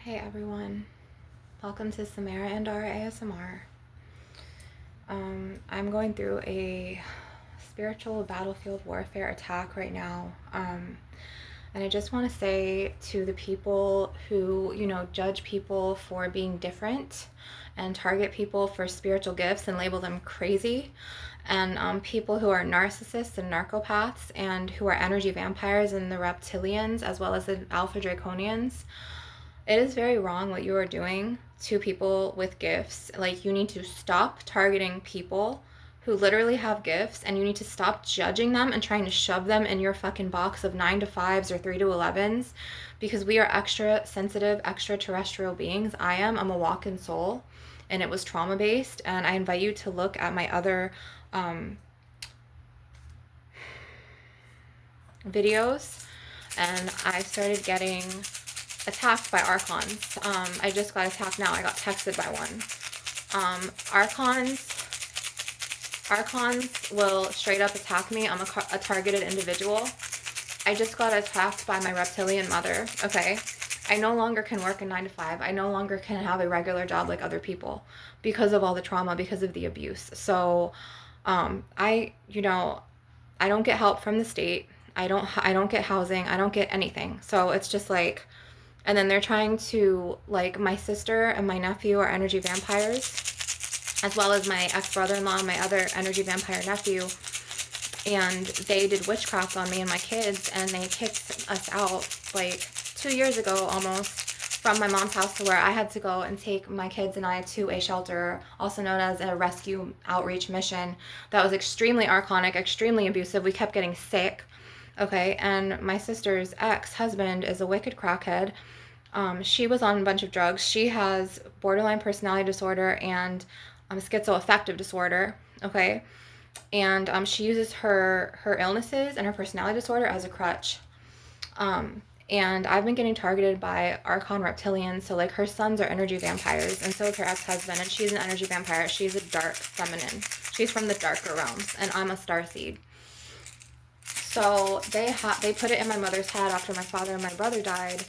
Hey everyone, welcome to Samara and our ASMR. I'm going through a spiritual battlefield warfare attack right now. And I just want to say to the people who, judge people for being different and target people for spiritual gifts and label them crazy, and people who are narcissists and narcopaths and who are energy vampires and the reptilians as well as the alpha draconians. It is very wrong what you are doing to people with gifts. Like, you need to stop targeting people who literally have gifts, and you need to stop judging them and trying to shove them in your fucking box of 9 to 5s or 3 to 11s, because we are extra sensitive, extraterrestrial beings. I'm a walk-in soul, and it was trauma based. And I invite you to look at my other videos. And I started getting attacked by archons. I just got attacked now. I got texted by one. Archons will straight up attack me. I'm a targeted individual. I just got attacked by my reptilian mother, okay? I no longer can work a 9 to 5. I no longer can have a regular job like other people because of all the trauma, because of the abuse. So, I don't get help from the state. I don't get housing. I don't get anything. So it's just like, and then they're trying to, like, my sister and my nephew are energy vampires, as well as my ex-brother-in-law, my other energy vampire nephew, and they did witchcraft on me and my kids, and they kicked us out, like, 2 years ago almost, from my mom's house, to where I had to go and take my kids and I to a shelter, also known as a rescue outreach mission, that was extremely archonic, extremely abusive. We kept getting sick. Okay, and my sister's ex-husband is a wicked crackhead. She was on a bunch of drugs. She has borderline personality disorder and schizoaffective disorder, okay? And she uses her illnesses and her personality disorder as a crutch. And I've been getting targeted by archon reptilians, so like her sons are energy vampires, and so is her ex-husband, and she's an energy vampire. She's a dark feminine. She's from the darker realms, and I'm a starseed. So they put it in my mother's head after my father and my brother died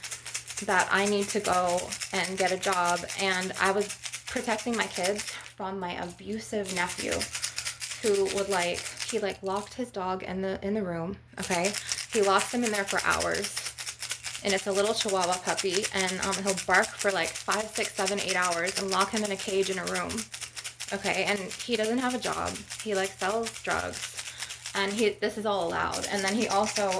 that I need to go and get a job. And I was protecting my kids from my abusive nephew, who would he locked his dog in the room, okay? He locked him in there for hours. And it's a little Chihuahua puppy, and he'll bark for like 5, 6, 7, 8 hours and lock him in a cage in a room, okay? And he doesn't have a job. He sells drugs. And this is all allowed. And then he also,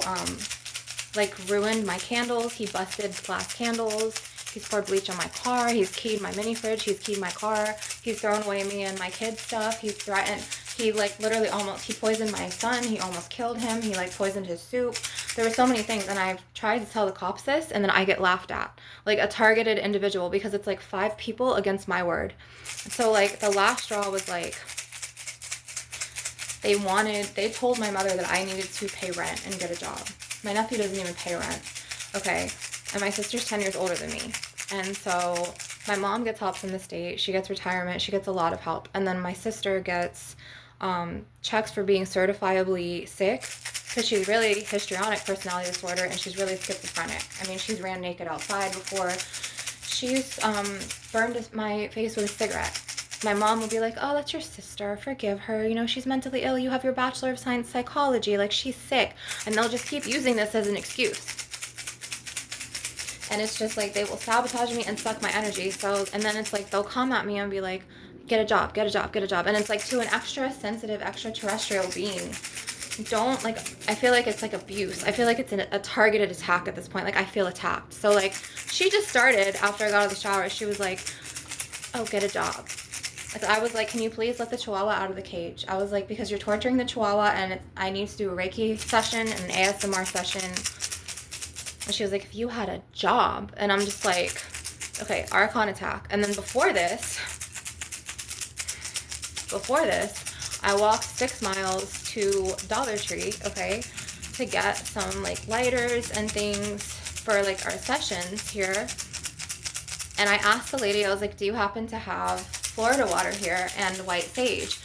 ruined my candles. He busted glass candles. He's poured bleach on my car. He's keyed my mini fridge. He's keyed my car. He's thrown away me and my kids' stuff. He's threatened. He, literally he poisoned my son. He almost killed him. He, poisoned his soup. There were so many things. And I've tried to tell the cops this, and then I get laughed at. Like a targeted individual, because it's, 5 people against my word. So, the last straw was, they told my mother that I needed to pay rent and get a job. My nephew doesn't even pay rent, okay? And my sister's 10 years older than me. And so my mom gets help from the state. She gets retirement. She gets a lot of help. And then my sister gets checks for being certifiably sick, because she's really histrionic personality disorder, and she's really schizophrenic. I mean, she's ran naked outside before. She's burned my face with a cigarette. My mom will be like, oh, that's your sister. Forgive her. She's mentally ill. You have your Bachelor of Science Psychology. She's sick. And they'll just keep using this as an excuse. And it's just they will sabotage me and suck my energy. So, and then it's they'll come at me and be like, get a job, get a job, get a job. And it's to an extra sensitive, extraterrestrial being. Don't, I feel like it's abuse. I feel like it's a targeted attack at this point. I feel attacked. So, she just started after I got out of the shower. She was like, oh, get a job. I was like, can you please let the Chihuahua out of the cage? I was like, because you're torturing the Chihuahua, and I need to do a Reiki session and an ASMR session. And she was like, if you had a job. And I'm just like, okay, archon attack. And then before this, I walked 6 miles to Dollar Tree, okay, to get some lighters and things for our sessions here. And I asked the lady, I was like, do you happen to have Florida water here and white sage?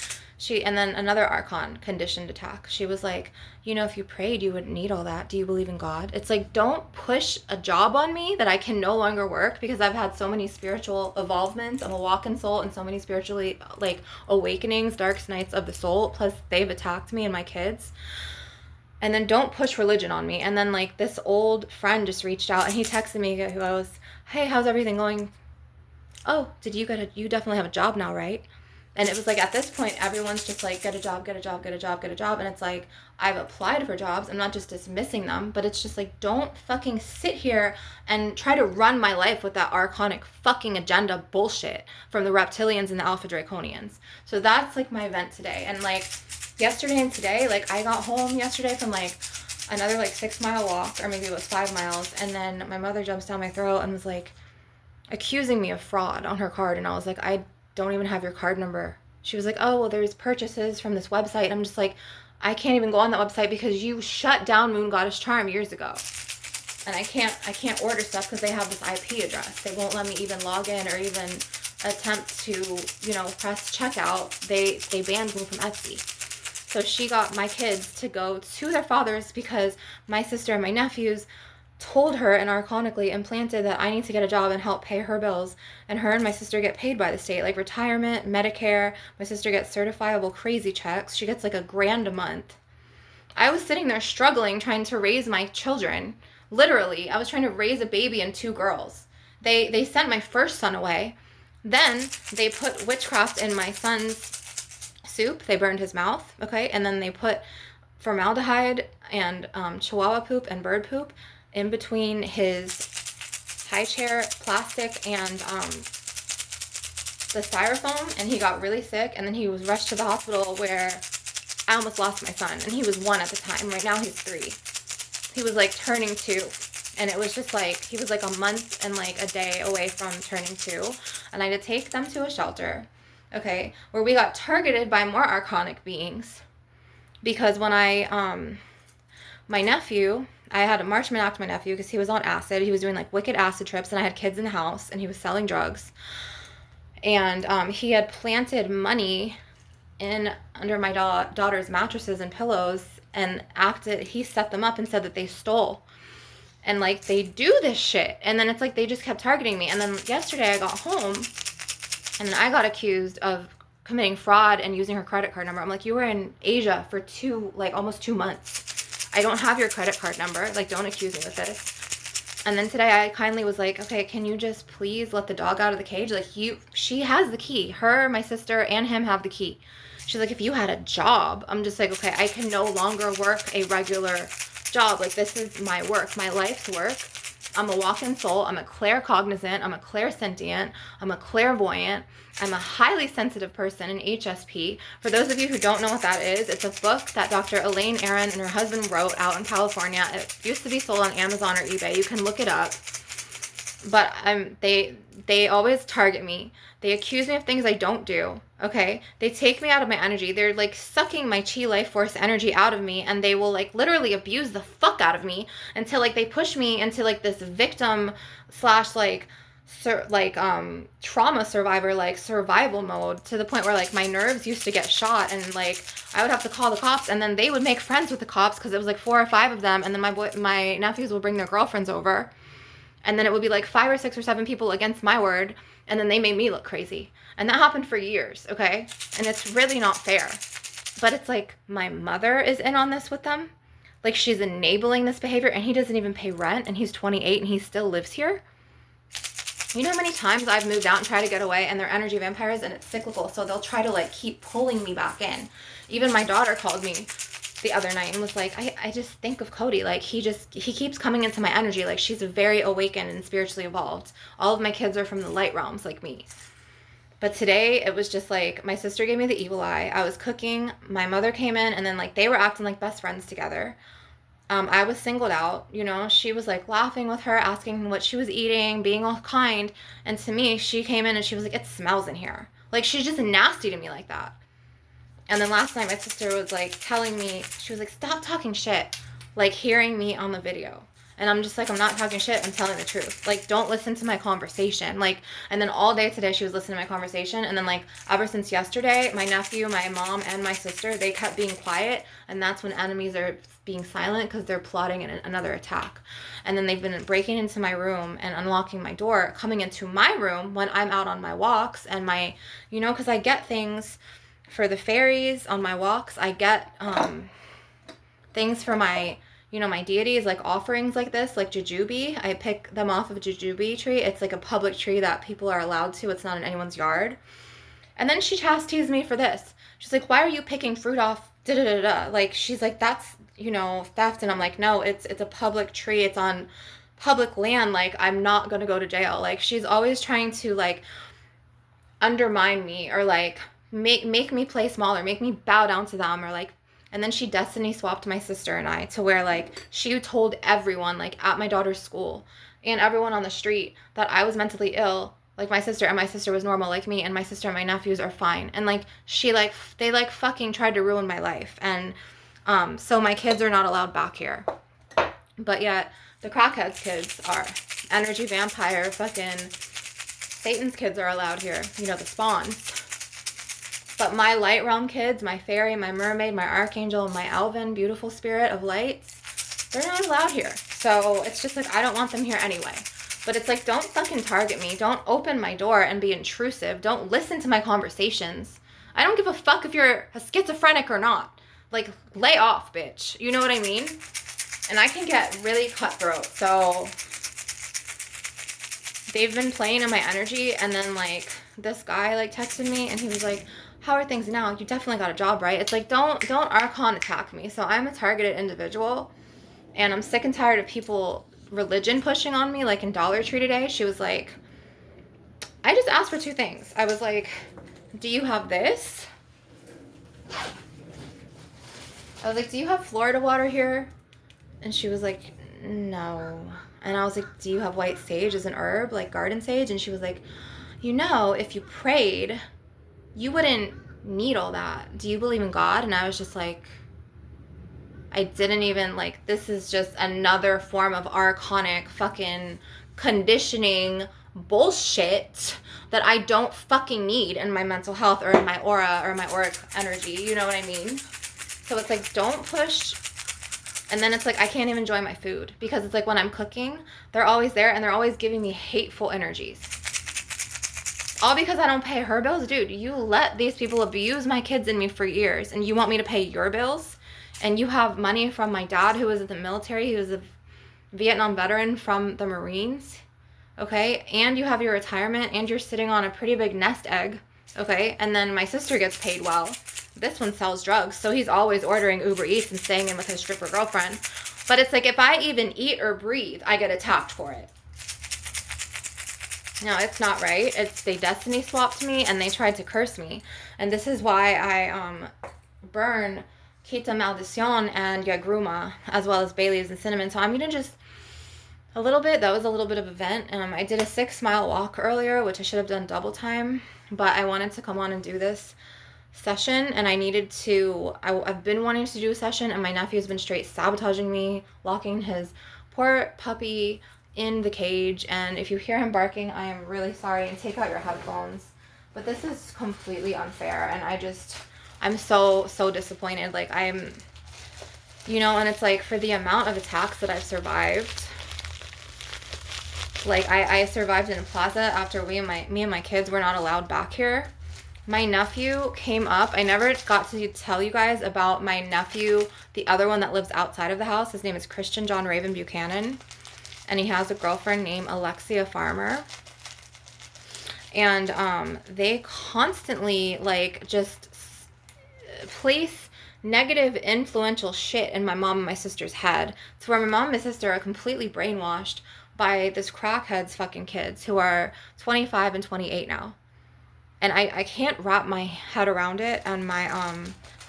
And then another archon, conditioned attack. She was like, you know, if you prayed, you wouldn't need all that. Do you believe in God? It's like, don't push a job on me that I can no longer work, because I've had so many spiritual evolvements. I'm a walking soul, and so many spiritually, like, awakenings, dark nights of the soul. Plus, they've attacked me and my kids. And then don't push religion on me. And then, like, this old friend just reached out, and he texted me, who goes, hey, how's everything going? Oh, you definitely have a job now, right? And it was like, at this point, everyone's just like, get a job, get a job, get a job, get a job. And it's like, I've applied for jobs. I'm not just dismissing them, but it's just like, don't fucking sit here and try to run my life with that archonic fucking agenda bullshit from the reptilians and the alpha draconians. So that's like my event today. And like yesterday and today, like I got home yesterday from like another like 6-mile walk, or maybe it was 5 miles. And then my mother jumps down my throat and was like accusing me of fraud on her card. And I was like, I don't even have your card number. She was like, oh, well, there's purchases from this website. And I'm just like, I can't even go on that website because you shut down Moon Goddess Charm years ago. And I can't order stuff because they have this IP address. They won't let me even log in or even attempt to, you know, press checkout. They banned me from Etsy. So she got my kids to go to their fathers because my sister and my nephews told her and archonically implanted that I need to get a job and help pay her bills. And her and my sister get paid by the state, like retirement, Medicare. My sister gets certifiable crazy checks. She gets like $1,000 a month. I was sitting there struggling trying to raise my children. Literally, I was trying to raise a baby and 2 girls. They sent my first son away. Then they put witchcraft in my son's soup. They burned his mouth, okay? And then they put formaldehyde and chihuahua poop and bird poop in between his high chair plastic and the styrofoam, and he got really sick, and then he was rushed to the hospital where I almost lost my son, and he was 1 at the time. Right now he's 3. He was like turning 2, and it was just like, he was like a month and like a day away from turning 2, and I had to take them to a shelter, okay, where we got targeted by more archonic beings, because when my nephew, I had a Marchman act my nephew because he was on acid. He was doing like wicked acid trips, and I had kids in the house, and he was selling drugs. And he had planted money in under my daughter's mattresses and pillows, and he set them up and said that they stole. And like they do this shit. And then it's like they just kept targeting me. And then yesterday I got home, and then I got accused of committing fraud and using her credit card number. I'm like, you were in Asia for almost 2 months. I don't have your credit card number. Like, don't accuse me with this. And then today I kindly was like, okay, can you just please let the dog out of the cage? Like, she has the key. Her, my sister, and him have the key. She's like, if you had a job. I'm just like, okay, I can no longer work a regular job. Like, this is my work, my life's work. I'm a walk-in soul. I'm a claircognizant. I'm a clairsentient. I'm a clairvoyant. I'm a highly sensitive person, an HSP. For those of you who don't know what that is, it's a book that Dr. Elaine Aron and her husband wrote out in California. It used to be sold on Amazon or eBay. You can look it up. But they always target me. They accuse me of things I don't do, okay? They take me out of my energy. They're like sucking my chi life force energy out of me, and they will like literally abuse the fuck out of me until like they push me into like this victim slash like trauma survivor, like survival mode, to the point where like my nerves used to get shot, and like I would have to call the cops, and then they would make friends with the cops because it was like 4 or 5 of them, and then my nephews would bring their girlfriends over, and then it would be like 5 or 6 or 7 people against my word, and then they made me look crazy. And that happened for years, okay? And it's really not fair. But it's like my mother is in on this with them. Like, she's enabling this behavior, and he doesn't even pay rent, and he's 28 and he still lives here. You know how many times I've moved out and tried to get away, and they're energy vampires, and it's cyclical, so they'll try to like keep pulling me back in. Even my daughter called me the other night and was like, I just think of Cody, like he keeps coming into my energy. Like, she's very awakened and spiritually evolved. All of my kids are from the light realms like me. But today it was just like, my sister gave me the evil eye. I was cooking, my mother came in, and then like they were acting like best friends together. I was singled out, you know. She was like laughing with her, asking what she was eating, being all kind. And to me, she came in and she was like, it smells in here. Like, she's just nasty to me like that. And then last night my sister was like telling me, she was like, stop talking shit, like hearing me on the video. And I'm just like, I'm not talking shit, I'm telling the truth. Like, don't listen to my conversation. Like, and then all day today she was listening to my conversation, and then like ever since yesterday, my nephew, my mom, and my sister, they kept being quiet, and that's when enemies are being silent because they're plotting another attack. And then they've been breaking into my room and unlocking my door, coming into my room when I'm out on my walks and my, you know, because I get things for the fairies on my walks. I get things for my, you know, my deities, like offerings like this, like jujube. I pick them off of a jujube tree. It's like a public tree that people are allowed to. It's not in anyone's yard. And then she chastised me for this. She's like, why are you picking fruit off da-da-da-da? Like, she's like, that's, you know, theft. And I'm like, no, it's a public tree. It's on public land. Like, I'm not going to go to jail. Like, she's always trying to, like, undermine me or, like, make me play smaller, make me bow down to them, or, like, and then she destiny swapped my sister and I to where, like, she told everyone, like, at my daughter's school and everyone on the street that I was mentally ill, like my sister, and my sister was normal like me, and my sister and my nephews are fine. And, like, she, like, they, like, fucking tried to ruin my life. And so my kids are not allowed back here. But yet the crackheads kids are. Energy vampire, fucking Satan's kids are allowed here. You know, the spawns. But my light realm kids, my fairy, my mermaid, my archangel, my elven, beautiful spirit of lights, they're not allowed here. So it's just like, I don't want them here anyway. But it's like, don't fucking target me. Don't open my door and be intrusive. Don't listen to my conversations. I don't give a fuck if you're a schizophrenic or not. Like, lay off, bitch. You know what I mean? And I can get really cutthroat. So they've been playing in my energy. And then, like, this guy, like, texted me and he was like, how are things now? You definitely got a job, right? It's like, don't Archon attack me. So I'm a targeted individual. And I'm sick and tired of people, religion pushing on me. Like in Dollar Tree today, she was like, I just asked for 2 things. I was like, do you have this? I was like, do you have Florida water here? And she was like, no. And I was like, do you have white sage as an herb, like garden sage? And she was like, you know, if you prayed, you wouldn't need all that. Do you believe in God? And I was just like, I didn't even, like, this is just another form of archonic fucking conditioning bullshit that I don't fucking need in my mental health or in my aura or my auric energy. You know what I mean? So it's like, don't push. And then it's like, I can't even enjoy my food because it's like when I'm cooking, they're always there and they're always giving me hateful energies. All because I don't pay her bills. Dude, you let these people abuse my kids and me for years, and you want me to pay your bills? And you have money from my dad who was in the military. He was a Vietnam veteran from the Marines. Okay? And you have your retirement, and you're sitting on a pretty big nest egg. Okay? And then my sister gets paid well. This one sells drugs, so he's always ordering Uber Eats and staying in with his stripper girlfriend. But it's like, if I even eat or breathe, I get attacked for it. No, it's not right. They destiny swapped me, and they tried to curse me. And this is why I burn Kita Maldición and Yagruma, as well as bay leaves and cinnamon. So I'm going to just, a little bit, that was a little bit of a vent. I did a 6-mile walk earlier, which I should have done double time. But I wanted to come on and do this session, and I needed to, I've been wanting to do a session, and my nephew's been straight sabotaging me, locking his poor puppy in the cage. And if you hear him barking, I am really sorry, and take out your headphones. But this is completely unfair, and I'm so disappointed. Like, I'm, you know, and it's like, for the amount of attacks that I've survived, like, I survived in a plaza after me and my kids were not allowed back here. My nephew came up. I never got to tell you guys about my nephew, the other one that lives outside of the house. His name is Christian John Raven Buchanan, and he has a girlfriend named Alexia Farmer. And they constantly, like, just place negative influential shit in my mom and my sister's head, to where my mom and my sister are completely brainwashed by this crackhead's fucking kids who are 25 and 28 now. And I can't wrap my head around it. And my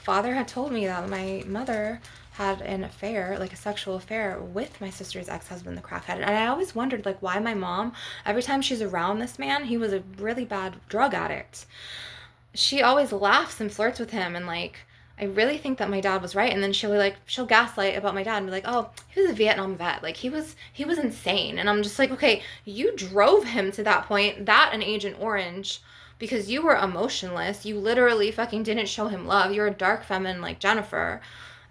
father had told me that my mother had an affair, like a sexual affair, with my sister's ex-husband, the crackhead. And I always wondered, like, why my mom, every time she's around this man, he was a really bad drug addict, she always laughs and flirts with him. And, like, I really think that my dad was right. And then she'll gaslight about my dad and be like, oh, he was a Vietnam vet. Like he was insane. And I'm just like, okay, you drove him to that point, that and Agent Orange, because you were emotionless. You literally fucking didn't show him love. You're a dark feminine like Jennifer,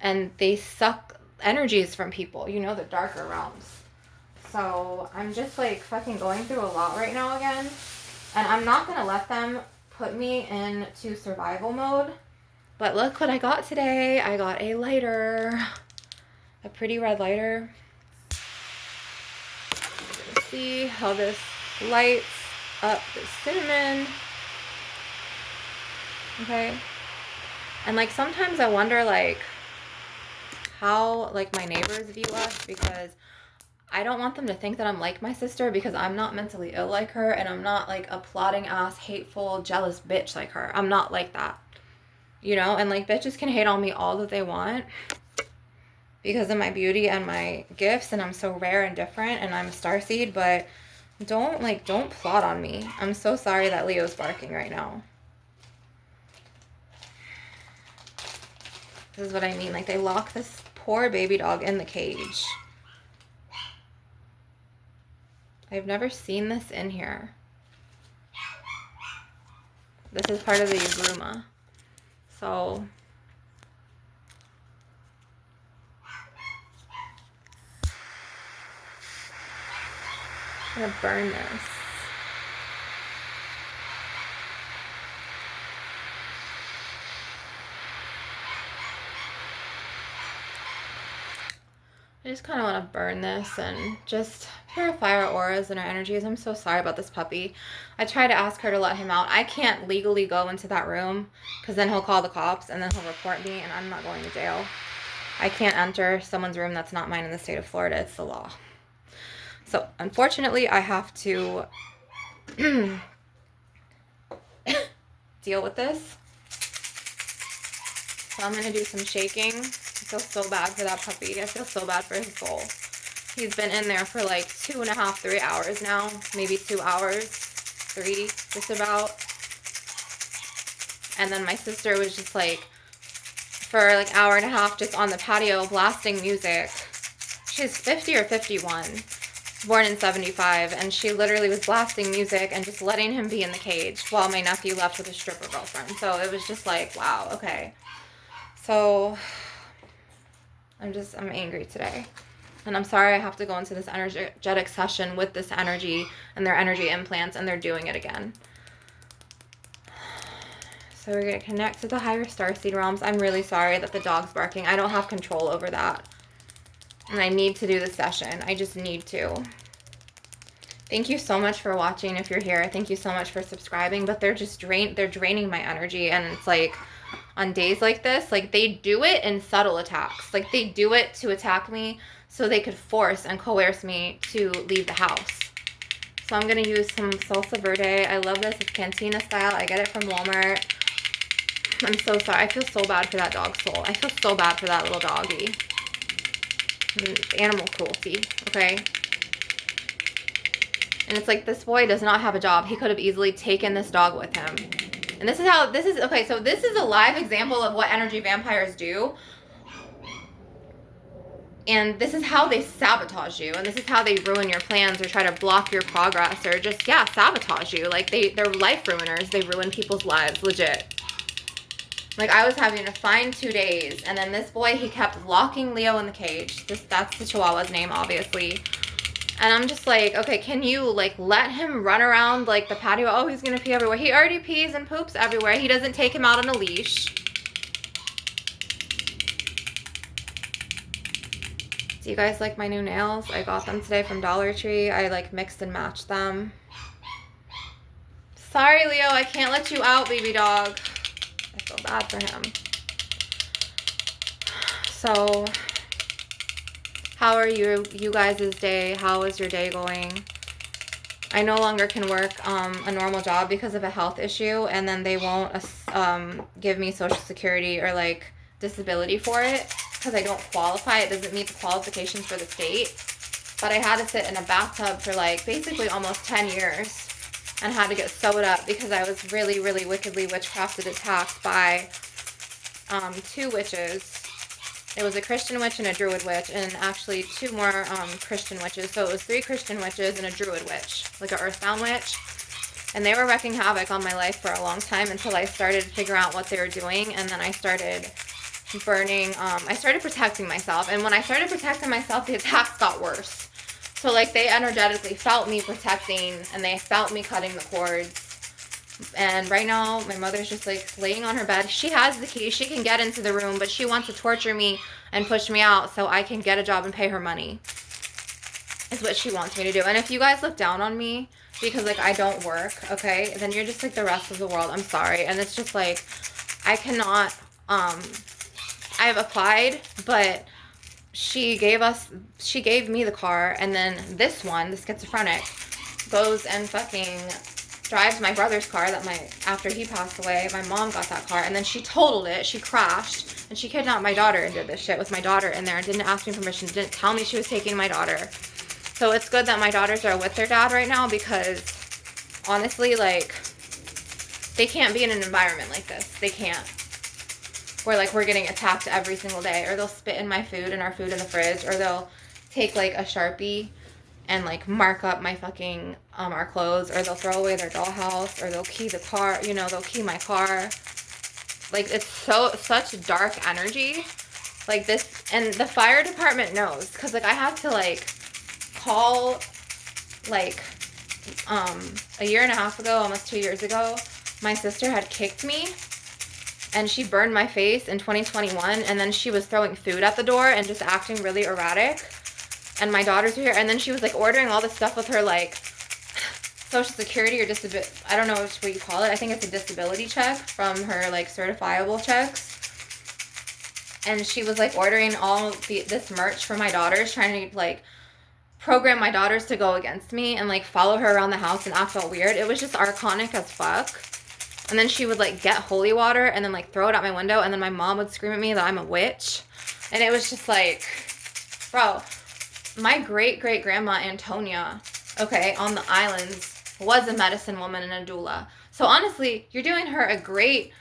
and they suck energies from people, you know, the darker realms. So I'm just like fucking going through a lot right now again. And I'm not going to let them put me into survival mode. But look what I got today. I got a lighter. A pretty red lighter. Let's see how this lights up the cinnamon. Okay. And like sometimes I wonder like how like my neighbors view us, because I don't want them to think that I'm like my sister, because I'm not mentally ill like her, and I'm not like a plotting ass, hateful, jealous bitch like her. I'm not like that. You know, and like bitches can hate on me all that they want because of my beauty and my gifts, and I'm so rare and different, and I'm a starseed, but don't plot on me. I'm so sorry that Leo's barking right now. This is what I mean. Like they lock this poor baby dog in the cage. I've never seen this in here. This is part of the Yagruma. So I'm gonna burn this. I just kind of want to burn this and just purify our auras and our energies. I'm so sorry about this puppy. I tried to ask her to let him out. I can't legally go into that room because then he'll call the cops and then he'll report me, and I'm not going to jail. I can't enter someone's room that's not mine in the state of Florida. It's the law. So unfortunately, I have to deal with this. So I'm going to do some shaking. I feel so bad for that puppy. I feel so bad for his soul. He's been in there for like 2.5, 3 hours now. Maybe 2 hours. 3, just about. And then my sister was just like, for like 1.5 hours just on the patio blasting music. She's 50 or 51. Born in 75. And she literally was blasting music and just letting him be in the cage while my nephew left with his stripper girlfriend. So it was just like, wow, okay. So I'm angry today. And I'm sorry I have to go into this energetic session with this energy and their energy implants, and they're doing it again. So we're going to connect to the higher starseed realms. I'm really sorry that the dog's barking. I don't have control over that. And I need to do the session. I just need to. Thank you so much for watching if you're here. Thank you so much for subscribing. But they're just they're draining my energy. And it's like, on days like this, like they do it in subtle attacks. Like they do it to attack me so they could force and coerce me to leave the house. So I'm going to use some salsa verde. I love this. It's cantina style. I get it from Walmart. I'm so sorry. I feel so bad for that dog's soul. I feel so bad for that little doggy. Animal cruelty, okay? And it's like, this boy does not have a job. He could have easily taken this dog with him. And this is how, okay, so this is a live example of what energy vampires do. And this is how they sabotage you. And this is how they ruin your plans or try to block your progress or just, yeah, sabotage you. Like, they're life ruiners. They ruin people's lives, legit. Like, I was having a fine 2 days. And then this boy, he kept locking Leo in the cage. That's the Chihuahua's name, obviously. And I'm just like, okay, can you, like, let him run around, like, the patio? Oh, he's going to pee everywhere. He already pees and poops everywhere. He doesn't take him out on a leash. Do you guys like my new nails? I got them today from Dollar Tree. I, like, mixed and matched them. Sorry, Leo. I can't let you out, baby dog. I feel bad for him. So, how are you guys' day? How is your day going? I no longer can work a normal job because of a health issue, and then they won't give me Social Security or like disability for it because I don't qualify. It doesn't meet the qualifications for the state. But I had to sit in a bathtub for like basically almost 10 years and had to get sewed up because I was really, really wickedly witchcrafted, attacked by two witches. It was a Christian witch and a Druid witch, and actually two more Christian witches. So it was 3 Christian witches and a Druid witch, like an earthbound witch. And they were wreaking havoc on my life for a long time until I started to figure out what they were doing. And then I started burning, I started protecting myself. And when I started protecting myself, the attacks got worse. So like they energetically felt me protecting, and they felt me cutting the cords. And right now, my mother's just like laying on her bed. She has the key. She can get into the room, but she wants to torture me and push me out so I can get a job and pay her money. Is what she wants me to do. And if you guys look down on me because like I don't work, okay, then you're just like the rest of the world. I'm sorry. And it's just like I cannot. I've applied, but she gave me the car, and then this one, the schizophrenic, goes and fucking drives my brother's car after he passed away. My mom got that car, and then she totaled it. She crashed, and she kidnapped my daughter and did this shit with my daughter in there and didn't ask me permission, didn't tell me she was taking my daughter. So it's good that my daughters are with their dad right now, because honestly, like, they can't be in an environment like this. They can't. Where like we're getting attacked every single day, or they'll spit in my food and our food in the fridge, or they'll take like a Sharpie and like mark up my fucking our clothes, or they'll throw away their dollhouse, or they'll key the car, you know, they'll key my car. Like it's such dark energy like this. And the fire department knows, because like I had to like call like a year and a half ago, almost 2 years ago, my sister had kicked me and she burned my face in 2021, and then she was throwing food at the door and just acting really erratic. And my daughters were here, and then she was like ordering all this stuff with her like social security or disability, I don't know what you call it. I think it's a disability check from her like certifiable checks. And she was like ordering all this merch for my daughters, trying to like program my daughters to go against me and like follow her around the house and act all weird. It was just archonic as fuck. And then she would like get holy water and then like throw it out my window, and then my mom would scream at me that I'm a witch. And it was just like, bro, my great-great-grandma Antonia, okay, on the islands, was a medicine woman and a doula. So honestly, you're doing her a great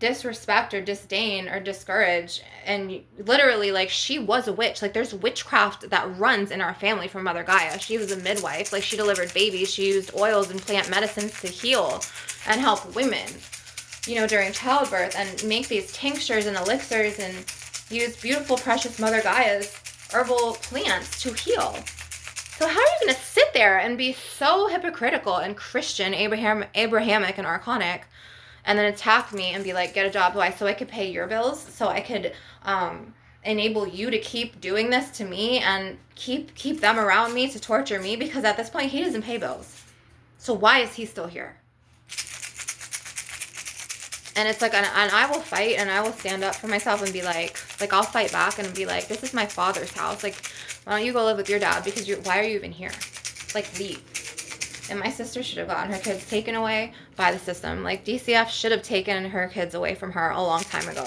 disrespect or disdain or discourage. And literally, like, she was a witch. Like, there's witchcraft that runs in our family from Mother Gaia. She was a midwife. Like, she delivered babies. She used oils and plant medicines to heal and help women, you know, during childbirth, and make these tinctures and elixirs and use beautiful, precious Mother Gaia's herbal plants to heal. So how are you going to sit there and be so hypocritical and Christian, Abrahamic and archonic, and then attack me and be like, get a job? Why? So I could pay your bills, so I could enable you to keep doing this to me and keep them around me to torture me, because at this point he doesn't pay bills. So why is he still here? And it's like, and I will fight, and I will stand up for myself and be like I'll fight back and be like, this is my father's house. Like, why don't you go live with your dad? Because why are you even here? Like, leave. And my sister should have gotten her kids taken away by the system. Like, DCF should have taken her kids away from her a long time ago.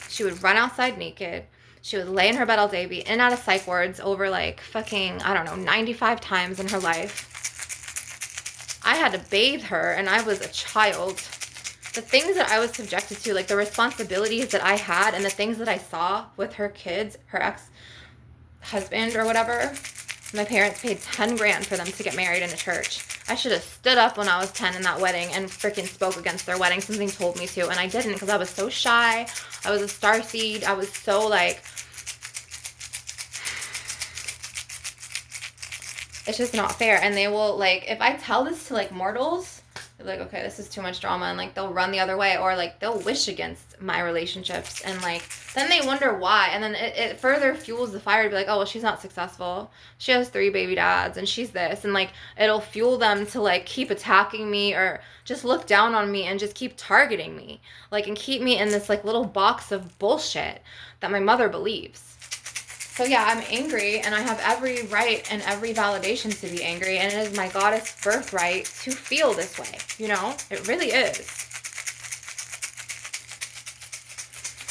She would run outside naked. She would lay in her bed all day, be in and out of psych wards over like fucking, I don't know, 95 times in her life. I had to bathe her, and I was a child. The things that I was subjected to, like the responsibilities that I had and the things that I saw with her kids, her ex-husband or whatever, my parents paid 10 grand for them to get married in a church. I should have stood up when I was 10 in that wedding and freaking spoke against their wedding. Something told me to, and I didn't, because I was so shy. I was a starseed. I was so like, it's just not fair. And they will, like, if I tell this to like mortals, like, okay, this is too much drama, and like they'll run the other way, or like they'll wish against my relationships, and like then they wonder why, and then it further fuels the fire to be like, oh well, she's not successful, she has 3 baby dads, and she's this, and like it'll fuel them to like keep attacking me or just look down on me and just keep targeting me, like, and keep me in this like little box of bullshit that my mother believes. So yeah, I'm angry, and I have every right and every validation to be angry, and it is my goddess birthright to feel this way, you know? It really is.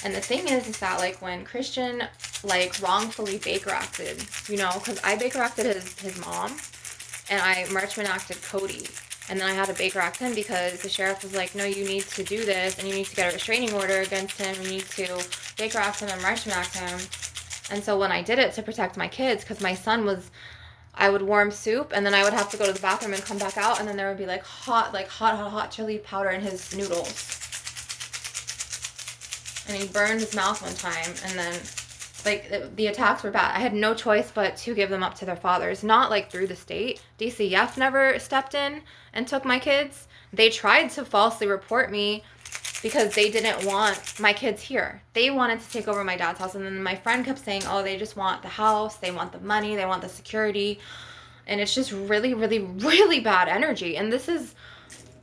And the thing is that, like, when Christian, like, wrongfully Baker acted, you know, because I Baker acted his mom, and I Marchman acted Cody. And then I had to Baker Act him because the sheriff was like, no, you need to do this, and you need to get a restraining order against him. You need to Baker Act him and Marchman Act him. And so when I did it to protect my kids, because my son was, I would warm soup, and then I would have to go to the bathroom and come back out, and then there would be like hot chili powder in his noodles. And he burned his mouth one time, and then like the attacks were bad. I had no choice but to give them up to their fathers, not like through the state. DCF never stepped in and took my kids. They tried to falsely report me because they didn't want my kids here. They wanted to take over my dad's house, and then my friend kept saying, oh, they just want the house, they want the money, they want the security. And it's just really, really, really bad energy. And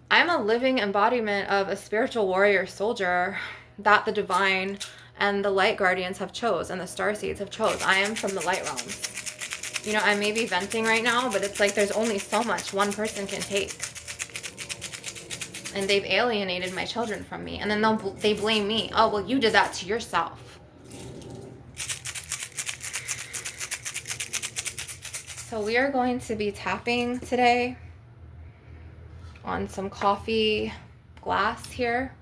I'm a living embodiment of a spiritual warrior soldier that the divine and the light guardians have chose, and the star seeds have chose. I am from the light realms. You know, I may be venting right now, but it's like there's only so much one person can take. And they've alienated my children from me. And then they blame me. Oh, well, you did that to yourself. So we are going to be tapping today on some coffee glass here.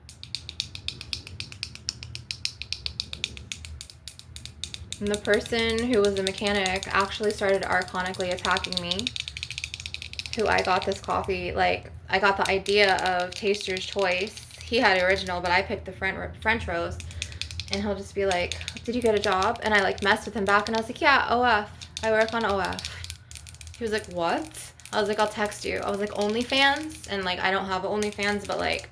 And the person who was the mechanic actually started archonically attacking me. Who I got this coffee, like, I got the idea of Taster's Choice. He had original, but I picked the French roast. And he'll just be like, did you get a job? And I like messed with him back, and I was like, yeah, OF. I work on OF. He was like, what? I was like, I'll text you. I was like, OnlyFans? And like, I don't have OnlyFans, but like,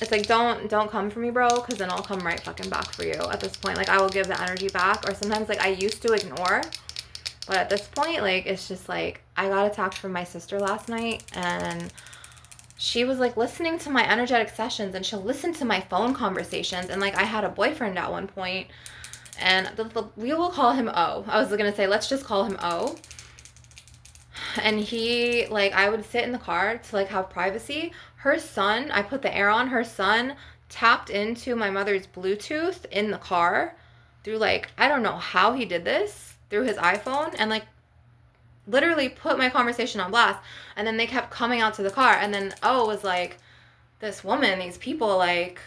it's like, don't come for me, bro, because then I'll come right fucking back for you at this point. Like, I will give the energy back. Or sometimes, like, I used to ignore. But at this point, like, it's just like, I got attacked from my sister last night, and she was like listening to my energetic sessions, and she'll listen to my phone conversations. And like, I had a boyfriend at one point, and we will call him O. I was going to say, let's just call him O. And he, like, I would sit in the car to like have privacy. Her son, I put the air on, her son tapped into my mother's Bluetooth in the car through like, I don't know how he did this, through his iPhone, and like literally put my conversation on blast. And then they kept coming out to the car, and then was like, this woman, these people, like,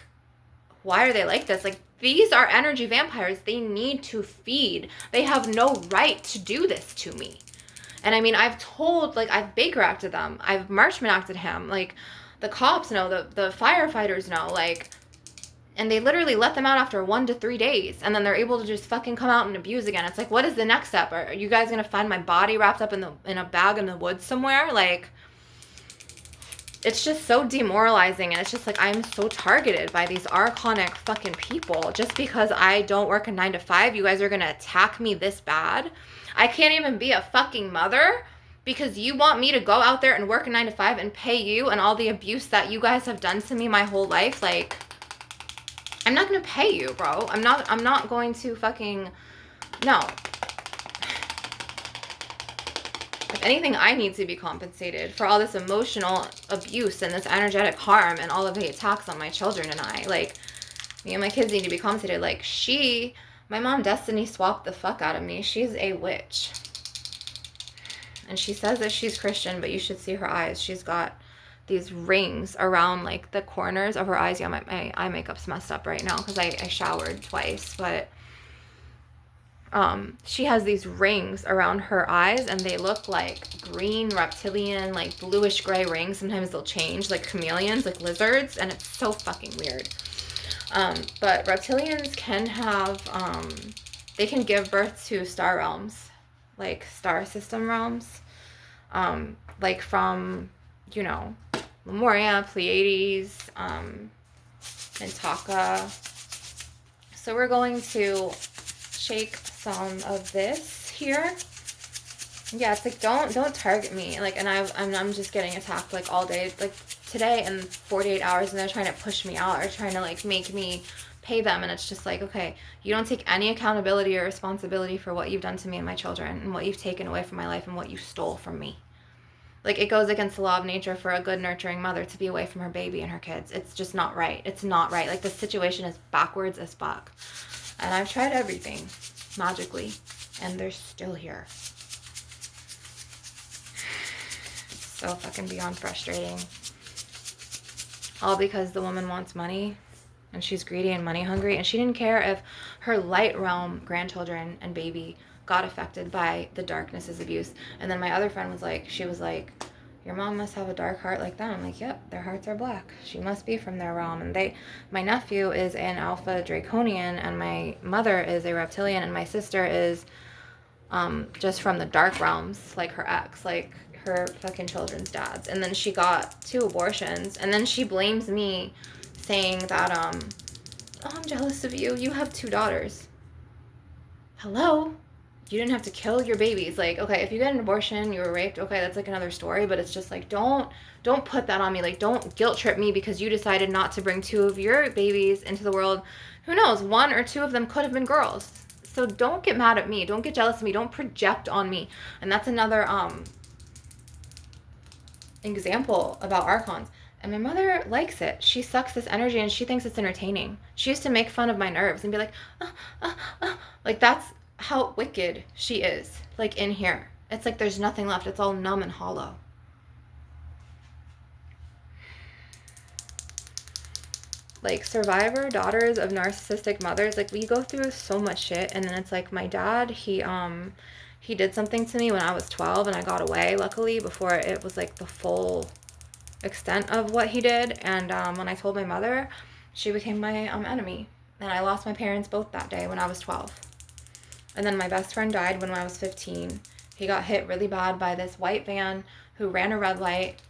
why are they like this? Like, these are energy vampires. They need to feed. They have no right to do this to me. And I mean, I've Baker acted them. I've Marchman acted him. Like, the cops know, the firefighters know, like, and they literally let them out after 1 to 3 days. And then they're able to just fucking come out and abuse again. It's like, what is the next step? Are you guys going to find my body wrapped up in a bag in the woods somewhere? Like, it's just so demoralizing. And it's just like, I'm so targeted by these archonic fucking people. Just because I don't work a 9 to 5, you guys are going to attack me this bad. I can't even be a fucking mother because you want me to go out there and work a 9 to 5 and pay you and all the abuse that you guys have done to me my whole life. Like, I'm not going to pay you, bro. I'm not going to fucking, no. If anything, I need to be compensated for all this emotional abuse and this energetic harm and all of the attacks on my children and I. Like, me and my kids need to be compensated. Like, my mom Destiny swapped the fuck out of me. She's a witch. And she says that she's Christian, but you should see her eyes. She's got these rings around like the corners of her eyes. Yeah, my eye makeup's messed up right now because I showered twice, but she has these rings around her eyes, and they look like green reptilian, like bluish gray rings. Sometimes they'll change, like chameleons, like lizards, and it's so fucking weird. But reptilians can have, they can give birth to star realms, like star system realms, like from, you know, Lemuria, Pleiades, Mintaka. So we're going to shake some of this here. Yeah, it's like, don't target me. Like, and I'm just getting attacked like all day, like today and 48 hours, and they're trying to push me out or trying to like make me pay them. And it's just like, okay, you don't take any accountability or responsibility for what you've done to me and my children and what you've taken away from my life and what you stole from me. Like, it goes against the law of nature for a good nurturing mother to be away from her baby and her kids. It's just not right. It's not right. Like, the situation is backwards as fuck. And I've tried everything magically, and they're still here. So fucking beyond frustrating. All because the woman wants money and she's greedy and money hungry, and she didn't care if her light realm grandchildren and baby got affected by the darkness's abuse. And then my other friend was like, she was like, your mom must have a dark heart like that. I'm like, yep, their hearts are black. She must be from their realm. And my nephew is an alpha draconian, and my mother is a reptilian, and my sister is just from the dark realms, like her ex, like her fucking children's dads. And then she got 2 abortions, and then she blames me, saying that oh, I'm jealous of you, you have 2 daughters. Hello, you didn't have to kill your babies. Like, okay, if you get an abortion, you were raped, okay, that's like another story. But it's just like, don't put that on me. Like, don't guilt trip me because you decided not to bring 2 of your babies into the world. Who knows, 1 or 2 of them could have been girls. So don't get mad at me, don't get jealous of me, don't project on me. And that's another example about archons. And my mother likes it. She sucks this energy and she thinks it's entertaining. She used to make fun of my nerves and be like, like, that's how wicked she is. Like, in here, it's like there's nothing left. It's all numb and hollow. Like, survivor daughters of narcissistic mothers, like, we go through so much shit. And then it's like, my dad, he did something to me when I was 12 and I got away, luckily, before it was like the full extent of what he did. And when I told my mother, she became my enemy, and I lost my parents both that day when I was 12. And then my best friend died when I was 15. He got hit really bad by this white van who ran a red light,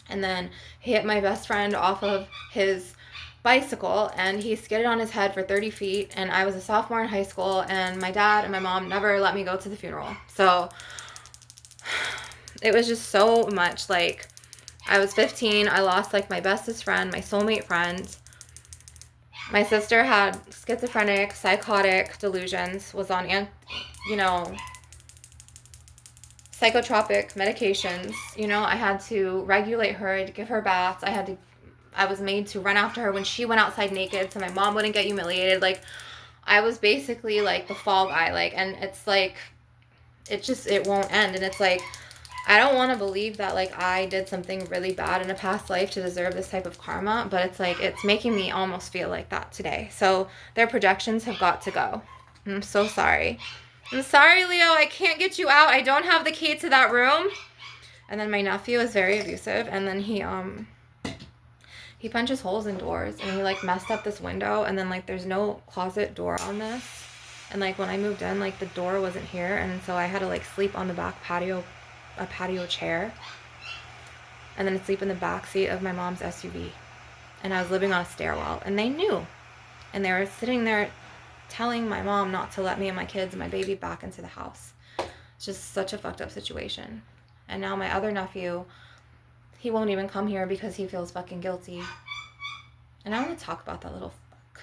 and then he hit my best friend off of his bicycle, and he skidded on his head for 30 feet. And I was a sophomore in high school, and my dad and my mom never let me go to the funeral. So it was just so much. Like, I was 15. I lost like my bestest friend, my soulmate friend. My sister had schizophrenic, psychotic delusions, was on, psychotropic medications. I had to regulate her, to give her baths. I was made to run after her when she went outside naked so my mom wouldn't get humiliated. Like, I was basically like the fall guy. Like, and it's like, it won't end. And it's like, I don't want to believe that, like, I did something really bad in a past life to deserve this type of karma, but it's like, it's making me almost feel like that today. So their projections have got to go. I'm so sorry. I'm sorry, Leo, I can't get you out. I don't have the key to that room. And then my nephew is very abusive, and then he punches holes in doors, and he like messed up this window, and then like there's no closet door on this. And like when I moved in, like the door wasn't here, and so I had to like sleep on the back patio, a patio chair, and then I'd sleep in the back seat of my mom's SUV. And I was living on a stairwell, and they knew, and they were sitting there telling my mom not to let me and my kids and my baby back into the house. It's just such a fucked up situation. And now my other nephew, he won't even come here because he feels fucking guilty. And I want to talk about that little fuck,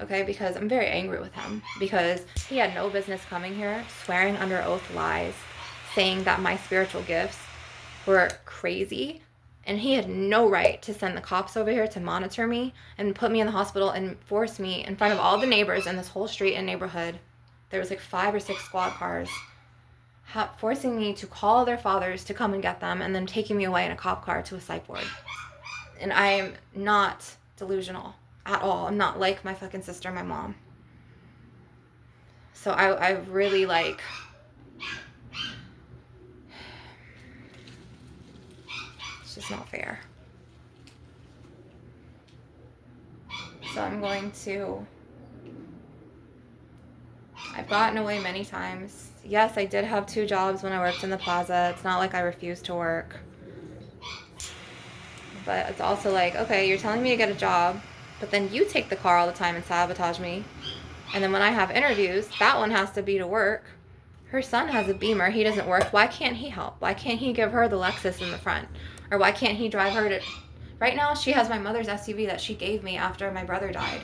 okay? Because I'm very angry with him, because he had no business coming here, swearing under oath lies, saying that my spiritual gifts were crazy, and he had no right to send the cops over here to monitor me and put me in the hospital and force me in front of all the neighbors in this whole street and neighborhood. There was like 5 or 6 squad cars, forcing me to call their fathers to come and get them, and then taking me away in a cop car to a psych ward. And I am not delusional at all. I'm not like my fucking sister, my mom. So I really like... It's just not fair. So I'm going to... I've gotten away many times. Yes, I did have 2 jobs when I worked in the plaza. It's not like I refused to work. But it's also like, okay, you're telling me to get a job, but then you take the car all the time and sabotage me. And then when I have interviews, that one has to be to work. Her son has a Beamer. He doesn't work. Why can't he help? Why can't he give her the Lexus in the front? Or why can't he drive her to... Right now, she has my mother's SUV that she gave me after my brother died.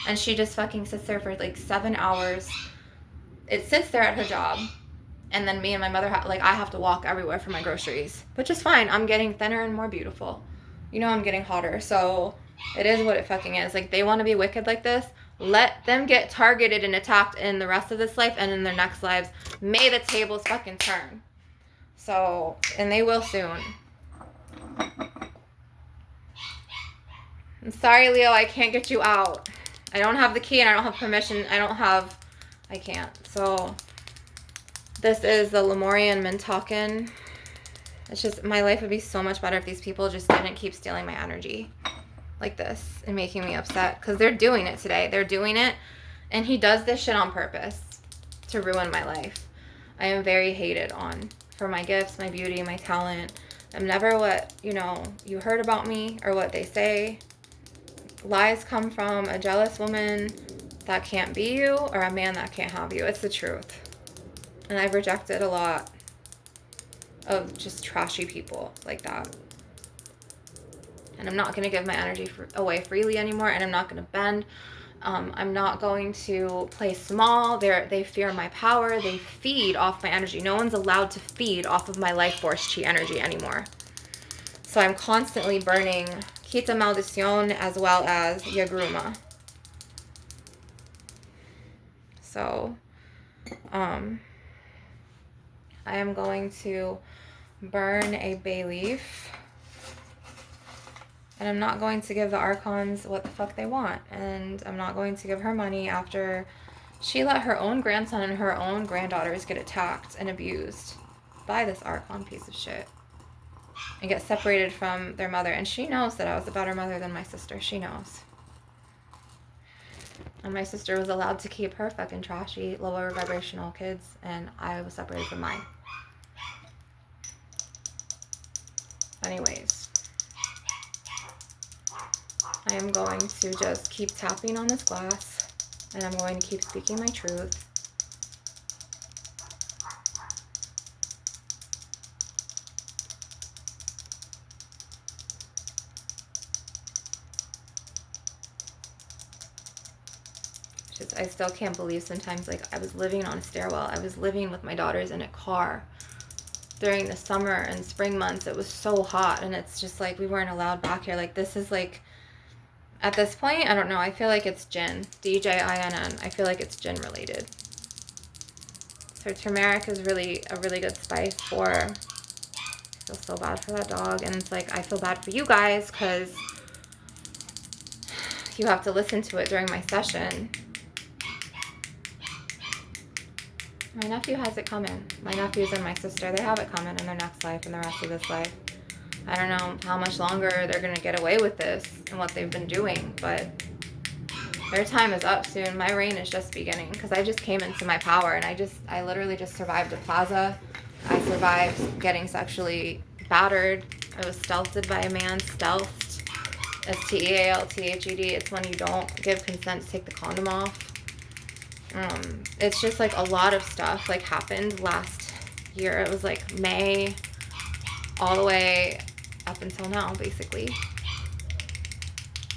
And she just fucking sits there for like 7 hours. It sits there at her job. And then me and my mother, I have to walk everywhere for my groceries. Which is fine. I'm getting thinner and more beautiful. I'm getting hotter. So it is what it fucking is. Like, they want to be wicked like this. Let them get targeted and attacked in the rest of this life and in their next lives. May the tables fucking turn. So, and they will soon. I'm sorry, Leo, I can't get you out. I don't have the key and I don't have permission. I can't. So, this is the Lemurian Mintalkin. It's just, my life would be so much better if these people just didn't keep stealing my energy like this and making me upset. Because they're doing it today. They're doing it. And he does this shit on purpose to ruin my life. I am very hated on for my gifts, my beauty, my talent. I'm never what, you know, you heard about me or what they say. Lies come from a jealous woman that can't be you or a man that can't have you. It's the truth. And I've rejected a lot of just trashy people like that. And I'm not going to give my energy away freely anymore. And I'm not going to bend. I'm not going to play small. They fear my power. They feed off my energy. No one's allowed to feed off of my life force chi energy anymore. So I'm constantly burning Quita Maldición as well as Yagruma. So, I am going to burn a bay leaf. And I'm not going to give the Archons what the fuck they want. And I'm not going to give her money after she let her own grandson and her own granddaughters get attacked and abused by this Archon piece of shit. And get separated from their mother. And she knows that I was a better mother than my sister. She knows. And my sister was allowed to keep her fucking trashy, lower vibrational kids. And I was separated from mine. Anyways. I am going to just keep tapping on this glass, and I'm going to keep speaking my truth. I still can't believe sometimes, like, I was living on a stairwell. I was living with my daughters in a car during the summer and spring months. It was so hot, and it's just like we weren't allowed back here. Like, this is like, at this point, I don't know. I feel like it's Jinn. D-J-I-N-N. I feel like it's Jinn related. So turmeric is really a really good spice for... I feel so bad for that dog. And it's like, I feel bad for you guys because you have to listen to it during my session. My nephew has it coming. My nephews and my sister, they have it coming in their next life and the rest of this life. I don't know how much longer they're going to get away with this and what they've been doing, but their time is up soon. My reign is just beginning because I just came into my power and I literally just survived a plaza. I survived getting sexually battered. I was stealthed by a man. Stealthed. S-T-E-A-L-T-H-E-D. It's when you don't give consent to take the condom off. It's just like a lot of stuff like happened last year. It was like May all the way up until now, basically.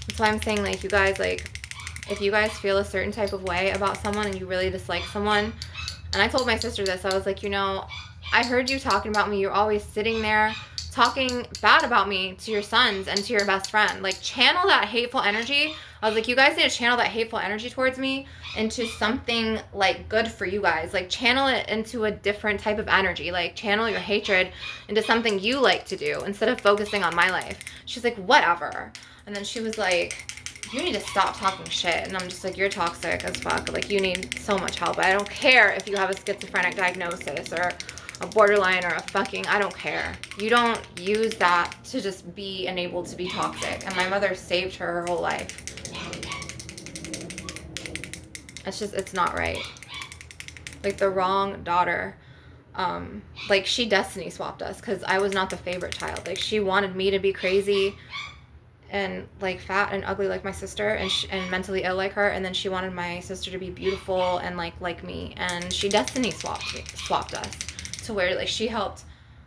That's why I'm saying, like, you guys, like, if you guys feel a certain type of way about someone and you really dislike someone, and I told my sister this, I was like, you know, I heard you talking about me. You're always sitting there talking bad about me to your sons and to your best friend. Like, channel that hateful energy. I was like, you guys need to channel that hateful energy towards me into something, like, good for you guys. Like, channel it into a different type of energy. Like, channel your hatred into something you like to do instead of focusing on my life. She's like, whatever. And then she was like, you need to stop talking shit. And I'm just like, you're toxic as fuck. Like, you need so much help. I don't care if you have a schizophrenic diagnosis or a borderline or a fucking, I don't care. You don't use that to just be enabled to be toxic. And my mother saved her whole life. It's just, it's not right. Like, the wrong daughter. Like, she destiny swapped us because I was not the favorite child. Like, she wanted me to be crazy and, like, fat and ugly like my sister and mentally ill like her. And then she wanted my sister to be beautiful and, like me. And she destiny swapped us to where, like, she helped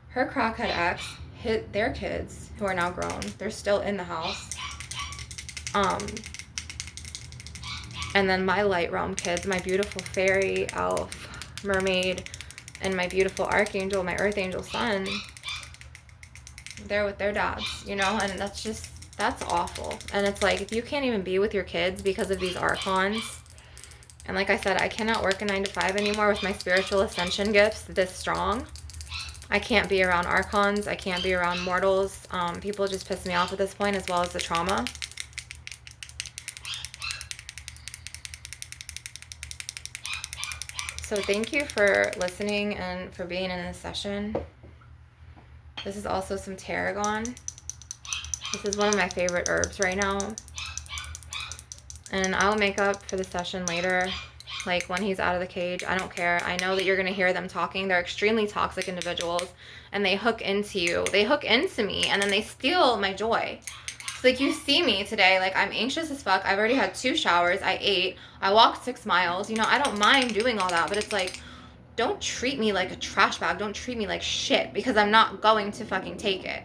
her crackhead ex hit their kids who are now grown. They're still in the house. And then my light realm kids, my beautiful fairy, elf, mermaid, and my beautiful archangel, my earth angel son, they're with their dads, you know? And that's just, that's awful. And it's like, if you can't even be with your kids because of these archons, and like I said, I cannot work a 9 to 5 anymore with my spiritual ascension gifts this strong. I can't be around archons. I can't be around mortals. People just piss me off at this point, as well as the trauma. So thank you for listening and for being in this session. This is also some tarragon. This is one of my favorite herbs right now. And I'll make up for the session later, like when he's out of the cage. I don't care. I know that you're going to hear them talking. They're extremely toxic individuals, and they hook into you. They hook into me, and then they steal my joy. So like, you see me today, like, I'm anxious as fuck. I've already had 2 showers. I ate. I walked 6 miles. You know, I don't mind doing all that, but it's like, don't treat me like a trash bag. Don't treat me like shit, because I'm not going to fucking take it.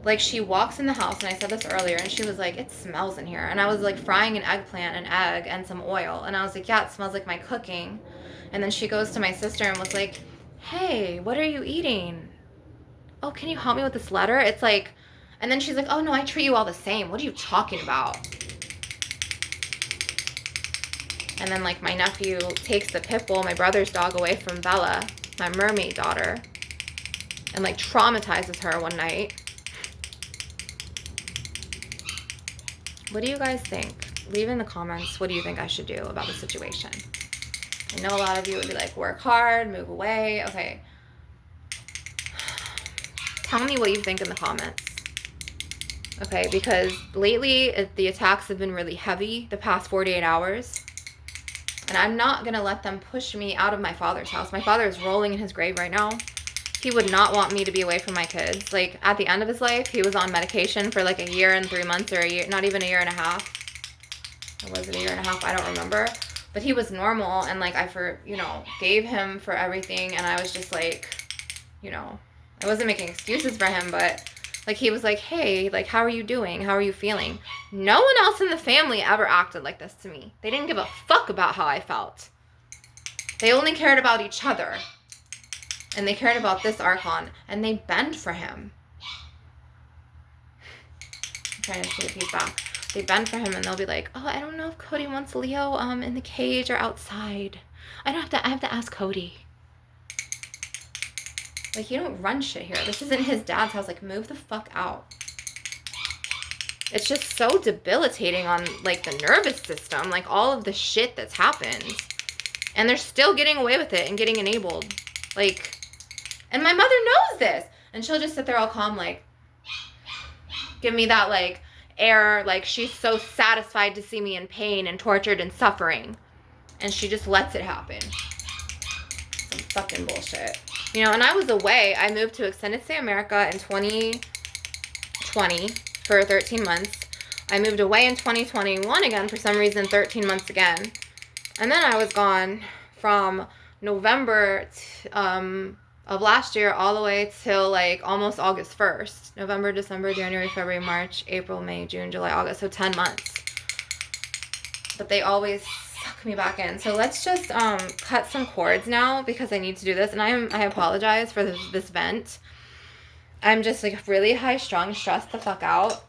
Like, she walks in the house, and I said this earlier, and she was like, it smells in here. And I was like frying an eggplant, an egg, and some oil. And I was like, yeah, it smells like my cooking. And then she goes to my sister and was like, hey, what are you eating? Oh, can you help me with this letter? It's like, and then she's like, oh no, I treat you all the same. What are you talking about? And then like my nephew takes the pit bull, my brother's dog, away from Bella, my mermaid daughter, and like traumatizes her one night. What do you guys think? Leave in the comments, what do you think I should do about the situation? I know a lot of you would be like, work hard, move away. Okay. Tell me what you think in the comments. Okay, because lately the attacks have been really heavy the past 48 hours. And I'm not going to let them push me out of my father's house. My father is rolling in his grave right now. He would not want me to be away from my kids. Like, at the end of his life, he was on medication for like 1 year and 3 months, or a year, not even 1.5 years. Or was it 1.5 years? I don't remember. But he was normal, and like, gave him for everything. And I was just like, I wasn't making excuses for him, but like, he was like, hey, like, how are you doing? How are you feeling? No one else in the family ever acted like this to me. They didn't give a fuck about how I felt. They only cared about each other. And they cared about this archon, and they bend for him. I'm trying to see if he's back. They bend for him, and they'll be like, oh, I don't know if Cody wants Leo in the cage or outside. I have to ask Cody. Like, you don't run shit here. This isn't his dad's house. Like, move the fuck out. It's just so debilitating on, like, the nervous system. Like, all of the shit that's happened. And they're still getting away with it and getting enabled. Like, and my mother knows this. And she'll just sit there all calm, like, give me that, like, air. Like, she's so satisfied to see me in pain and tortured and suffering. And she just lets it happen. Some fucking bullshit. And I was away. I moved to extended stay America in 2020 for 13 months. I moved away in 2021 again for some reason, 13 months again. And then I was gone from November of last year all the way till like almost August 1st. November, December, January, February, March, April, May, June, July, August. So 10 months. But they always suck me back in. So let's just cut some cords now, because I need to do this. And I apologize for this vent. I'm just like really high strung, stressed the fuck out.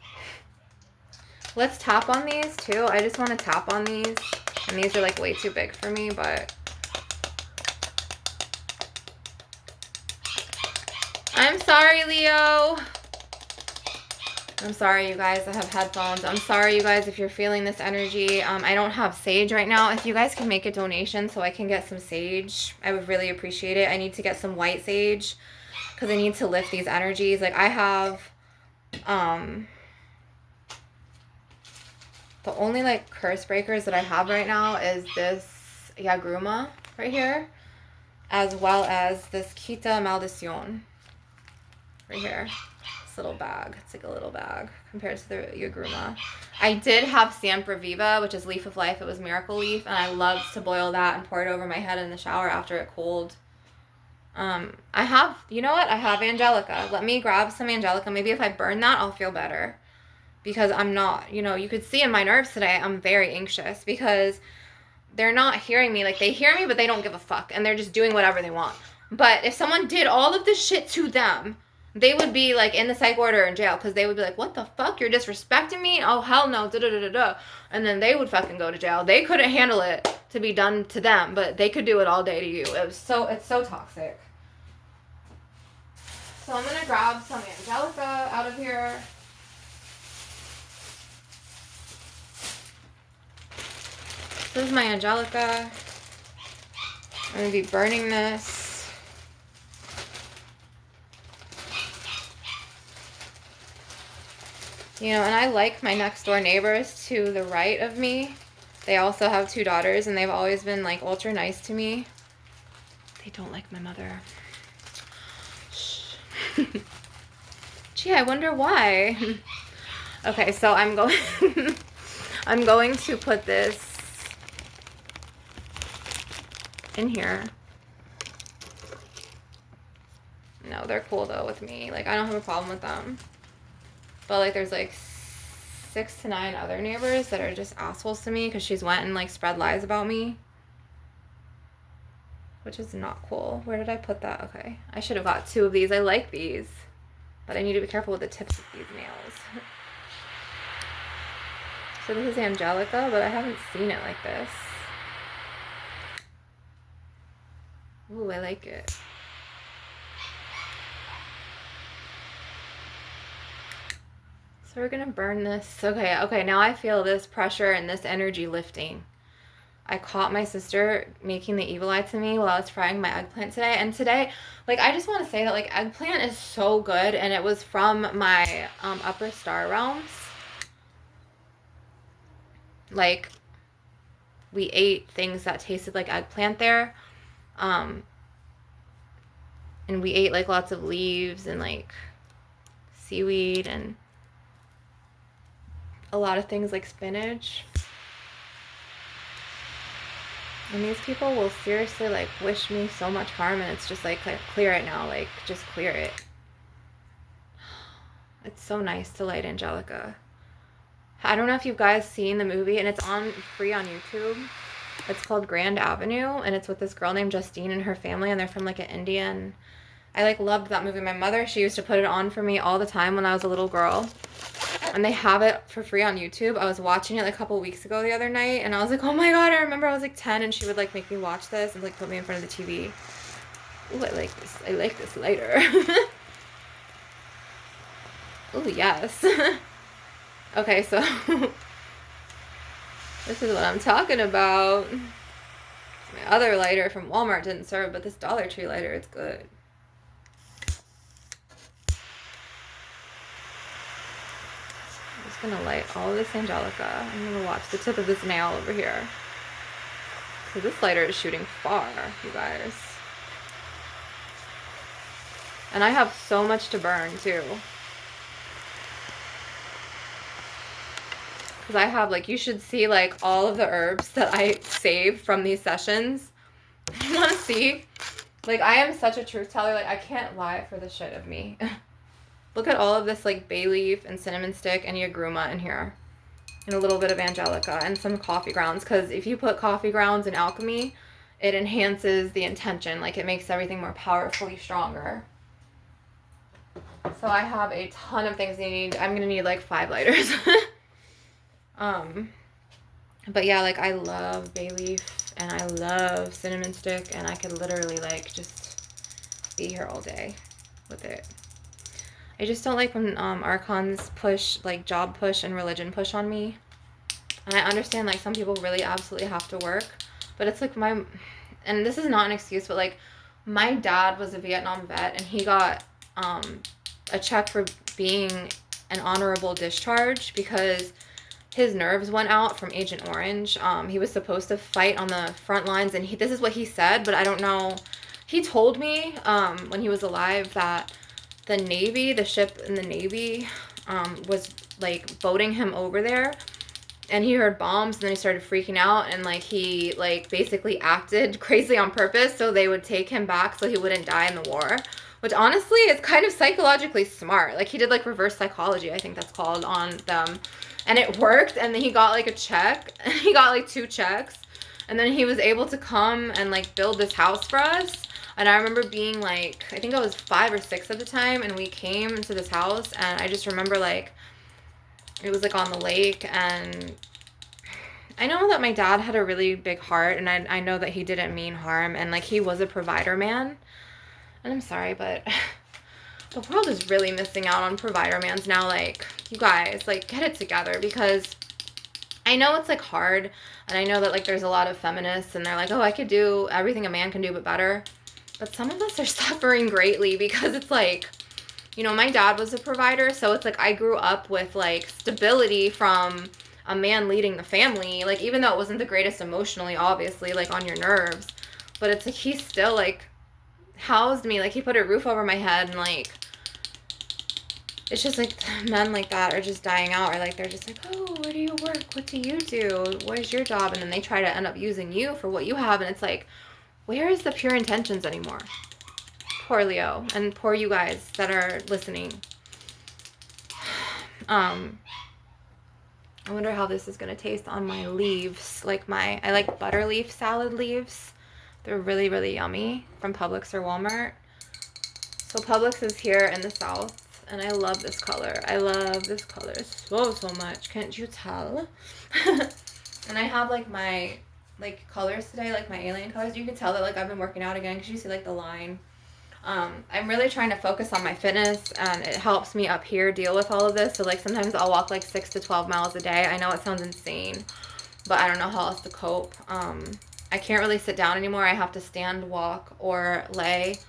Let's tap on these too. I just want to tap on these. And these are like way too big for me, but I'm sorry, Leo. I'm sorry, you guys. I have headphones. I'm sorry, you guys, if you're feeling this energy. I don't have sage right now. If you guys can make a donation so I can get some sage, I would really appreciate it. I need to get some white sage because I need to lift these energies. Like, I have, the only, like, curse breakers that I have right now is this Yagruma right here, as well as this Quita Maldición right here. Little bag. It's like a little bag compared to the Yagruma. I did have Siempre Viva, which is leaf of life. It was miracle leaf, and I loved to boil that and pour it over my head in the shower after it cooled. I have, you know what? I have Angelica. Let me grab some Angelica. Maybe if I burn that, I'll feel better. Because I'm not, you could see in my nerves today, I'm very anxious because they're not hearing me. Like, they hear me, but they don't give a fuck, and they're just doing whatever they want. But if someone did all of this shit to them, they would be, like, in the psych ward or in jail, because they would be like, what the fuck? You're disrespecting me? Oh, hell no. Da-da-da-da-da. And then they would fucking go to jail. They couldn't handle it to be done to them, but they could do it all day to you. It's so toxic. So I'm going to grab some Angelica out of here. This is my Angelica. I'm going to be burning this. You know, and I like my next door neighbors to the right of me. They also have 2 daughters, and they've always been, like, ultra nice to me. They don't like my mother. Shh. Gee, I wonder why. Okay, so I'm going I'm going to put this in here. No, they're cool though with me. Like, I don't have a problem with them. But like, there's like 6 to 9 other neighbors that are just assholes to me because she's went and like spread lies about me, which is not cool. Where did I put that? Okay, I should have got 2 of these. I like these, but I need to be careful with the tips of these nails. So this is Angelica, but I haven't seen it like this. Ooh, I like it. So we're gonna burn this. Okay, now I feel this pressure and this energy lifting. I caught my sister making the evil eye to me while I was frying my eggplant today. And today, like, I just want to say that, like, eggplant is so good, and it was from my upper star realms. Like, we ate things that tasted like eggplant there. And we ate, like, lots of leaves and, like, seaweed and a lot of things like spinach. And these people will seriously, like, wish me so much harm, and it's just like, clear it now. Like, just clear it. It's so nice to light Angelica. I don't know if you guys seen the movie, and it's free on YouTube. It's called Grand Avenue, and it's with this girl named Justine and her family, and they're from, like, an Indian. I, like, loved that movie. My mother, she used to put it on for me all the time when I was a little girl. And they have it for free on YouTube. I was watching it like a couple weeks ago the other night, and I was like, oh my god, I remember I was like 10, and she would like make me watch this and like put me in front of the TV. Ooh, I like this. I like this lighter. Ooh, yes. Okay, so this is what I'm talking about. My other lighter from Walmart didn't serve, but this Dollar Tree lighter, it's good. Gonna light all of this Angelica. I'm gonna watch the tip of this nail over here. So this lighter is shooting far, you guys. And I have so much to burn too. Because I have, like, you should see like all of the herbs that I saved from these sessions. You wanna see? Like, I am such a truth teller. Like, I can't lie for the shit of me. Look at all of this, like, bay leaf and cinnamon stick and yagruma in here. And a little bit of Angelica and some coffee grounds. Because if you put coffee grounds in alchemy, it enhances the intention. Like, it makes everything more powerfully stronger. So I have a ton of things I need. I'm going to need, like, 5 lighters. But yeah, like, I love bay leaf and I love cinnamon stick. And I could literally, like, just be here all day with it. I just don't like when archons push, like, job push and religion push on me. And I understand, like, some people really absolutely have to work. But it's like and this is not an excuse, but, like, my dad was a Vietnam vet, and he got a check for being an honorable discharge because his nerves went out from Agent Orange. He was supposed to fight on the front lines, and this is what he said, but I don't know. He told me when he was alive that the Navy, the ship in the Navy, was, like, boating him over there, and he heard bombs, and then he started freaking out, and, like, he, like, basically acted crazy on purpose so they would take him back so he wouldn't die in the war, which honestly is kind of psychologically smart. Like, he did, like, reverse psychology, I think that's called, on them, and it worked, and then he got, like, a check, and he got, like, 2 checks, and then he was able to come and, like, build this house for us. And I remember being, like, I think I was 5 or 6 at the time, and we came into this house, and I just remember, like, it was, like, on the lake, and I know that my dad had a really big heart, and I know that he didn't mean harm, and, like, he was a provider man, and I'm sorry, but The world is really missing out on provider mans now. Like, you guys, like, get it together, because I know it's like hard, and I know that like there's a lot of feminists and they're like, oh, I could do everything a man can do but better. But some of us are suffering greatly, because it's like, you know, my dad was a provider, so it's like I grew up with like stability from a man leading the family, like even though it wasn't the greatest emotionally, obviously, like on your nerves, but it's like he still like housed me, like he put a roof over my head, and like it's just like men like that are just dying out, or like they're just like, oh, where do you work? What do you do? Where's your job? And then they try to end up using you for what you have, and it's like, where is the pure intentions anymore? Poor Leo, and poor you guys that are listening. I wonder how this is gonna taste on my leaves. Like I like butter leaf salad leaves. They're really, really yummy, from Publix or Walmart. So Publix is here in the South. And I love this color. I love this color so much. Can't you tell? And I have like my like colors today, like my alien colors. You can tell that like I've been working out again, because you see like the line. I'm really trying to focus on my fitness, and it helps me up here deal with all of this. So like sometimes I'll walk like 6 to 12 miles a day. I know it sounds insane, but I don't know how else to cope. I can't really sit down anymore. I have to stand, walk, or lay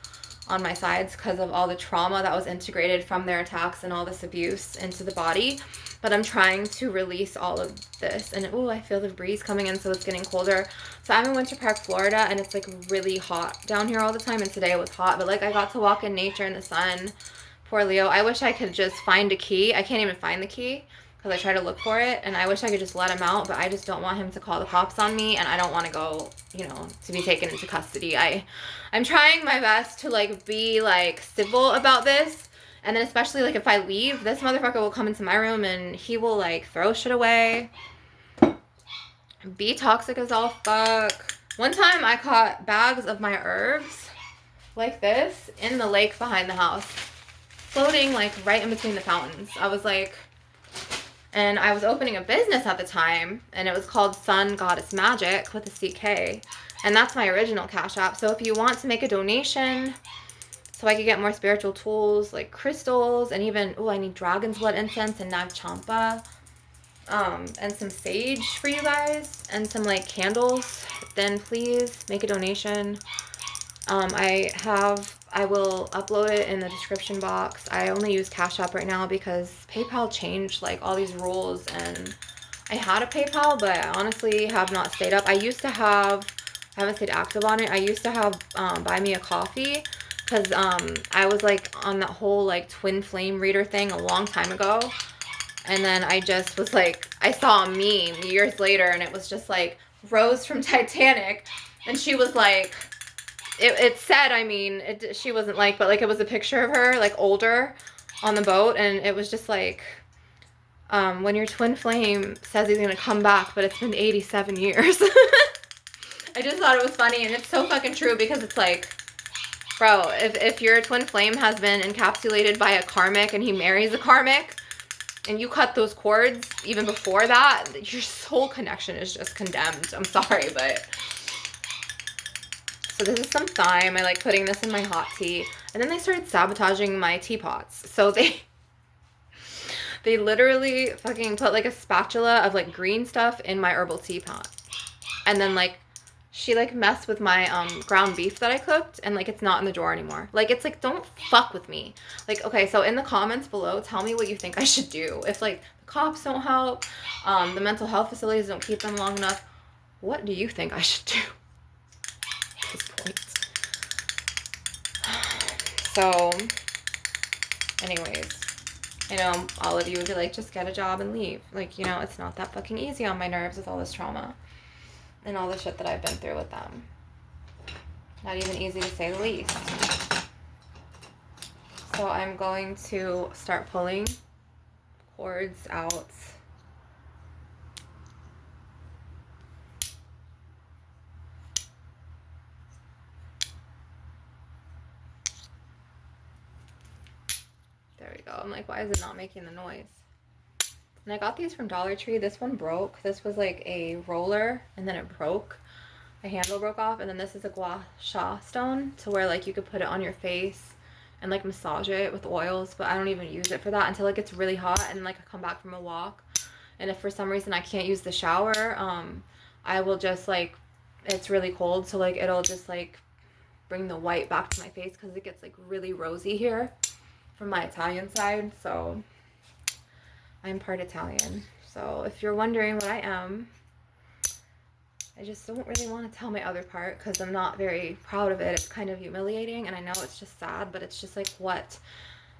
on my sides because of all the trauma that was integrated from their attacks and all this abuse into the body. But I'm trying to release all of this. And oh, I feel the breeze coming in, so it's getting colder. So I'm in Winter Park, Florida, and it's like really hot down here all the time. And today it was hot, but like I got to walk in nature in the sun. Poor Leo. I wish I could just find a key. I can't even find the key, because I try to look for it, and I wish I could just let him out, but I just don't want him to call the cops on me, and I don't want to go, you know, to be taken into custody. I'm trying my best to like be like civil about this, and then especially like if I leave, this motherfucker will come into my room and he will like throw shit away, be toxic as all fuck. One time I caught bags of my herbs like this in the lake behind the house, floating like right in between the fountains. I was like, and I was opening a business at the time, and it was called Sun Goddess Magic with a CK. And that's my original Cash App. So if you want to make a donation so I could get more spiritual tools like crystals, and even, oh, I need dragon's blood incense and Nag Champa, and some sage for you guys, and some like candles, then please make a donation. I will upload it in the description box. I only use Cash App right now because PayPal changed like all these rules, and I had a PayPal, but I honestly have not stayed up. I haven't stayed active on it. I used to have Buy Me a Coffee, because I was like on that whole like twin flame reader thing a long time ago. And then I just was like, I saw a meme years later, and it was just like Rose from Titanic, and she was like, it said, I mean, she wasn't like, but like it was a picture of her like older on the boat, and it was just like, when your twin flame says he's gonna come back, but it's been 87 years. I just thought it was funny, and it's so fucking true, because it's like, bro, if your twin flame has been encapsulated by a karmic and he marries a karmic, and you cut those cords even before that, your soul connection is just condemned. I'm sorry, but... So this is some thyme. I like putting this in my hot tea. And then they started sabotaging my teapots. So they literally fucking put like a spatula of like green stuff in my herbal teapot. And then like she like messed with my ground beef that I cooked, and like it's not in the drawer anymore. Like it's like, don't fuck with me. Like, okay, so in the comments below, tell me what you think I should do. If like the cops don't help, the mental health facilities don't keep them long enough, what do you think I should do at this point? So anyways, I know all of you would be like, just get a job and leave. Like, you know, it's not that fucking easy on my nerves with all this trauma and all the shit that I've been through with them. Not even easy to say the least. So I'm going to start pulling cords out. There we go. I'm like, why is it not making the noise? And I got these from Dollar Tree. This one broke. This was like a roller, and then it broke. The handle broke off, and then this is a gua sha stone, to where like you could put it on your face and like massage it with oils, but I don't even use it for that until it gets really hot and like I come back from a walk. And if for some reason I can't use the shower, I will just like, it's really cold, so like it'll just like bring the white back to my face because it gets like really rosy here from my Italian side. So I'm part Italian. So if you're wondering what I am, I just don't really want to tell my other part because I'm not very proud of it. It's kind of humiliating, and I know it's just sad, but it's just like what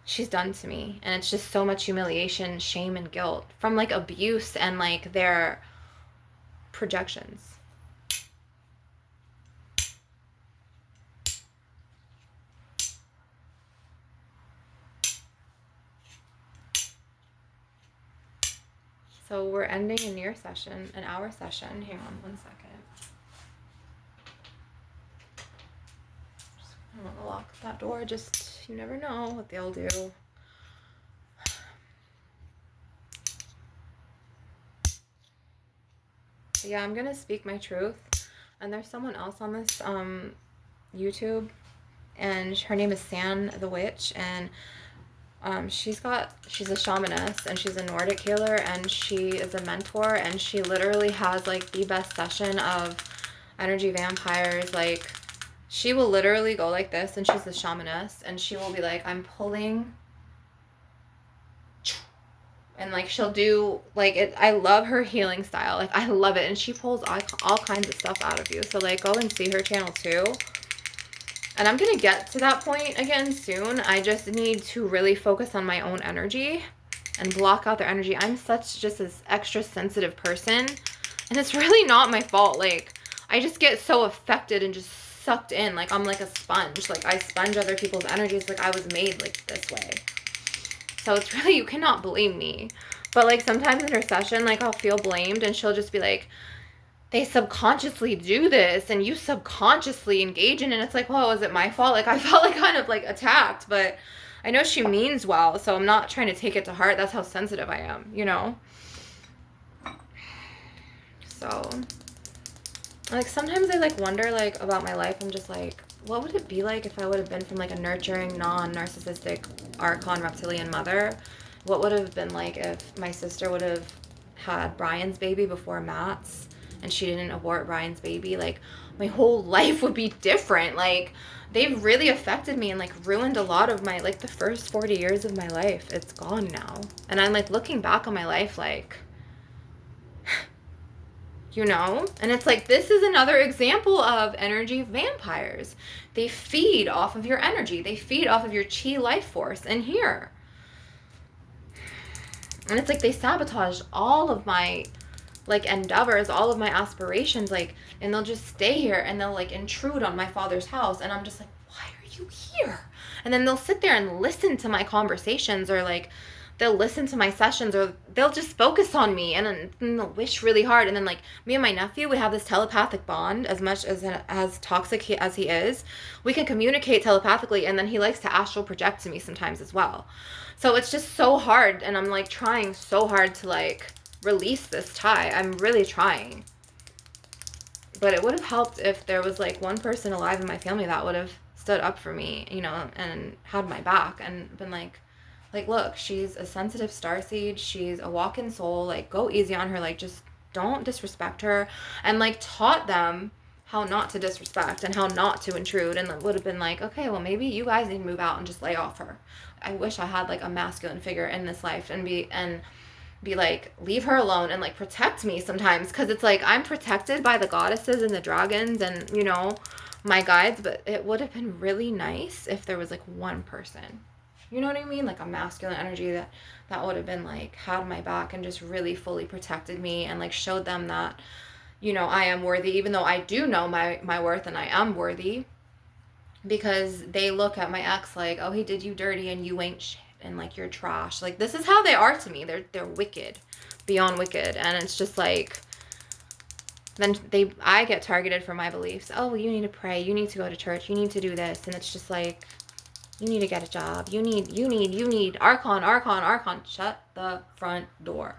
she's done to me. And it's just so much humiliation, shame, and guilt from like abuse and like their projections. So we're ending a near session, an hour session. Hang on one second. I'm gonna lock that door. Just, you never know what they'll do. But yeah, I'm gonna speak my truth. And there's someone else on this YouTube, and her name is San the Witch, and she's a shamaness, and she's a Nordic healer, and she is a mentor, and she literally has like the best session of energy vampires. Like, she will literally go like this, and she's the shamaness, and she will be like, I'm pulling, and like she'll do like it. I love her healing style. Like, I love it, and she pulls all kinds of stuff out of you. So like, go and see her channel too. And I'm gonna get to that point again soon. I just need to really focus on my own energy and block out their energy. I'm just this extra sensitive person, and it's really not my fault. Like, I just get so affected and just sucked in. Like, I'm like a sponge. Like, I sponge other people's energies. Like, I was made like this way. So it's really, you cannot blame me. But like, sometimes in her session, like, I'll feel blamed, and she'll just be like, they subconsciously do this, and you subconsciously engage in it. And it's like, well, is it my fault? Like, I felt like kind of like attacked, but I know she means well, so I'm not trying to take it to heart. That's how sensitive I am, you know? So, like, sometimes I like wonder like about my life. I'm just like, what would it be like if I would have been from like a nurturing, non-narcissistic Archon reptilian mother? What would it have been like if my sister would have had Brian's baby before Matt's, and she didn't abort Brian's baby? Like, my whole life would be different. Like, they've really affected me and like ruined a lot of my, like, the first 40 years of my life. It's gone now. And I'm like looking back on my life like, you know? And it's like, this is another example of energy vampires. They feed off of your energy. They feed off of your chi life force in here. And it's like they sabotage all of my like endeavors, all of my aspirations, like, and they'll just stay here and they'll like intrude on my father's house, and I'm just like, why are you here? And then they'll sit there and listen to my conversations, or like they'll listen to my sessions, or they'll just focus on me, and then they'll wish really hard. And then like me and my nephew, we have this telepathic bond. As much as toxic as he is, we can communicate telepathically, and then he likes to astral project to me sometimes as well. So it's just so hard, and I'm like trying so hard to like release this tie. I'm really trying. But it would have helped if there was like one person alive in my family that would have stood up for me, you know, and had my back and been like, look, she's a sensitive starseed. She's a walk-in soul. Like, go easy on her. Like, just don't disrespect her. And like taught them how not to disrespect and how not to intrude. And it would have been like, okay, well, maybe you guys need to move out and just lay off her. I wish I had like a masculine figure in this life and be like, leave her alone and like protect me sometimes, because it's like I'm protected by the goddesses and the dragons and, you know, my guides. But it would have been really nice if there was like one person, you know what I mean, like a masculine energy that would have been like had my back and just really fully protected me and like showed them that, you know, I am worthy, even though I do know my worth and I am worthy. Because they look at my ex like, oh, he did you dirty and you ain't shit and like you're trash. Like, this is how they are to me. They're wicked, beyond wicked. And it's just like, then I get targeted for my beliefs. Oh, you need to pray, you need to go to church, you need to do this. And it's just like, you need to get a job, you need Archon, shut the front door.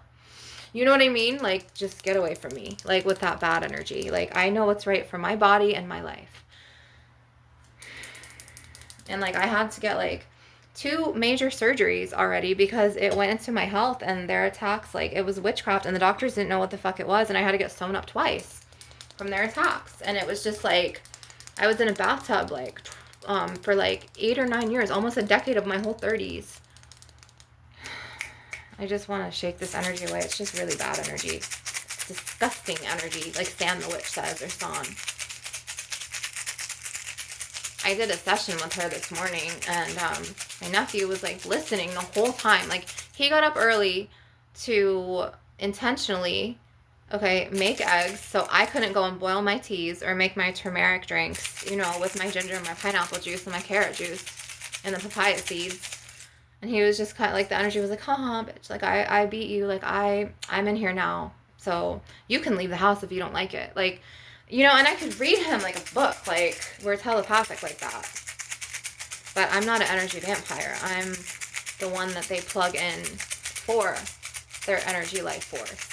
You know what I mean? Like, just get away from me, like, with that bad energy. Like, I know what's right for my body and my life. And like, I had to get like 2 major surgeries already because it went into my health, and their attacks, like, it was witchcraft, and the doctors didn't know what the fuck it was, and I had to get sewn up twice from their attacks. And it was just like, I was in a bathtub like for like 8 or 9 years, almost a decade of my whole 30s. I just want to shake this energy away. It's just really bad energy. It's disgusting energy, like San the Witch says, or San. I did a session with her this morning, and my nephew was like listening the whole time. Like, he got up early to intentionally, okay, make eggs so I couldn't go and boil my teas or make my turmeric drinks, you know, with my ginger and my pineapple juice and my carrot juice and the papaya seeds. And he was just kind of like, the energy was like, haha, bitch, like, I beat you, like, I'm in here now, so you can leave the house if you don't like it. Like, you know, and I could read him like a book, like, we're telepathic like that. But I'm not an energy vampire. I'm the one that they plug in for their energy life force.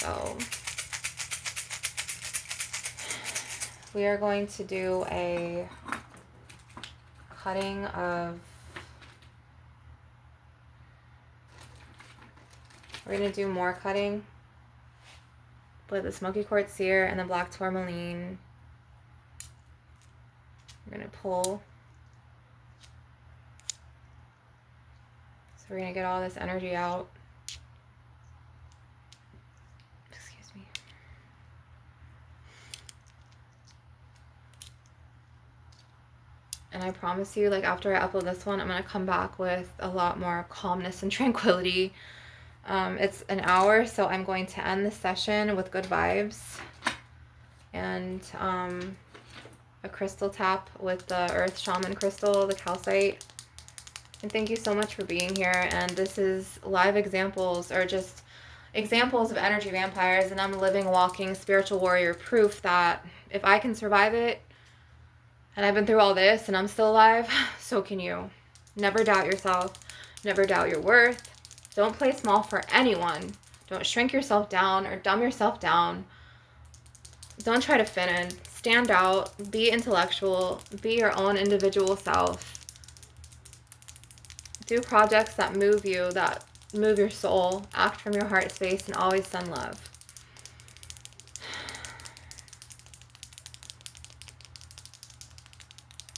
So we are going to do a cutting of, we're going to do more cutting with the smoky quartz seer and the black tourmaline. We're going to pull. So we're going to get all this energy out. Excuse me. And I promise you, like, after I upload this one, I'm going to come back with a lot more calmness and tranquility. It's an hour, so I'm going to end the session with good vibes and a crystal tap with the Earth Shaman crystal, the calcite. And thank you so much for being here. And this is live examples, or just examples of energy vampires, and I'm a living, walking spiritual warrior, proof that if I can survive it, and I've been through all this and I'm still alive, so can you. Never doubt yourself. Never doubt your worth. Don't play small for anyone. Don't shrink yourself down or dumb yourself down. Don't try to fit in. Stand out. Be intellectual. Be your own individual self. Do projects that move you, that move your soul. Act from your heart space, and always send love.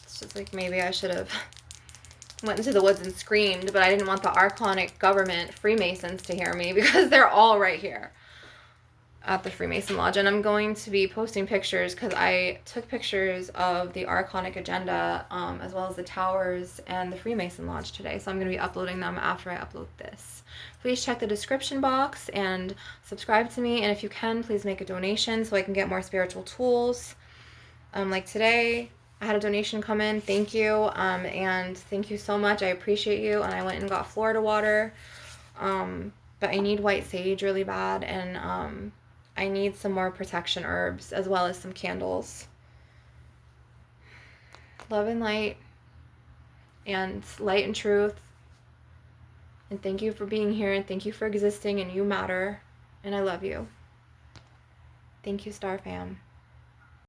It's just like, maybe I should have went into the woods and screamed, but I didn't want the Archonic government Freemasons to hear me, because they're all right here at the Freemason Lodge. And I'm going to be posting pictures, because I took pictures of the Archonic agenda, as well as the towers and the Freemason Lodge today. So I'm going to be uploading them after I upload this. Please check the description box and subscribe to me. And if you can, please make a donation so I can get more spiritual tools. Like today, I had a donation come in. Thank you. And thank you so much. I appreciate you. And I went and got Florida water. But I need white sage really bad. And I need some more protection herbs, as well as some candles. Love and light. And light and truth. And thank you for being here. And thank you for existing. And you matter. And I love you. Thank you, Star Fam.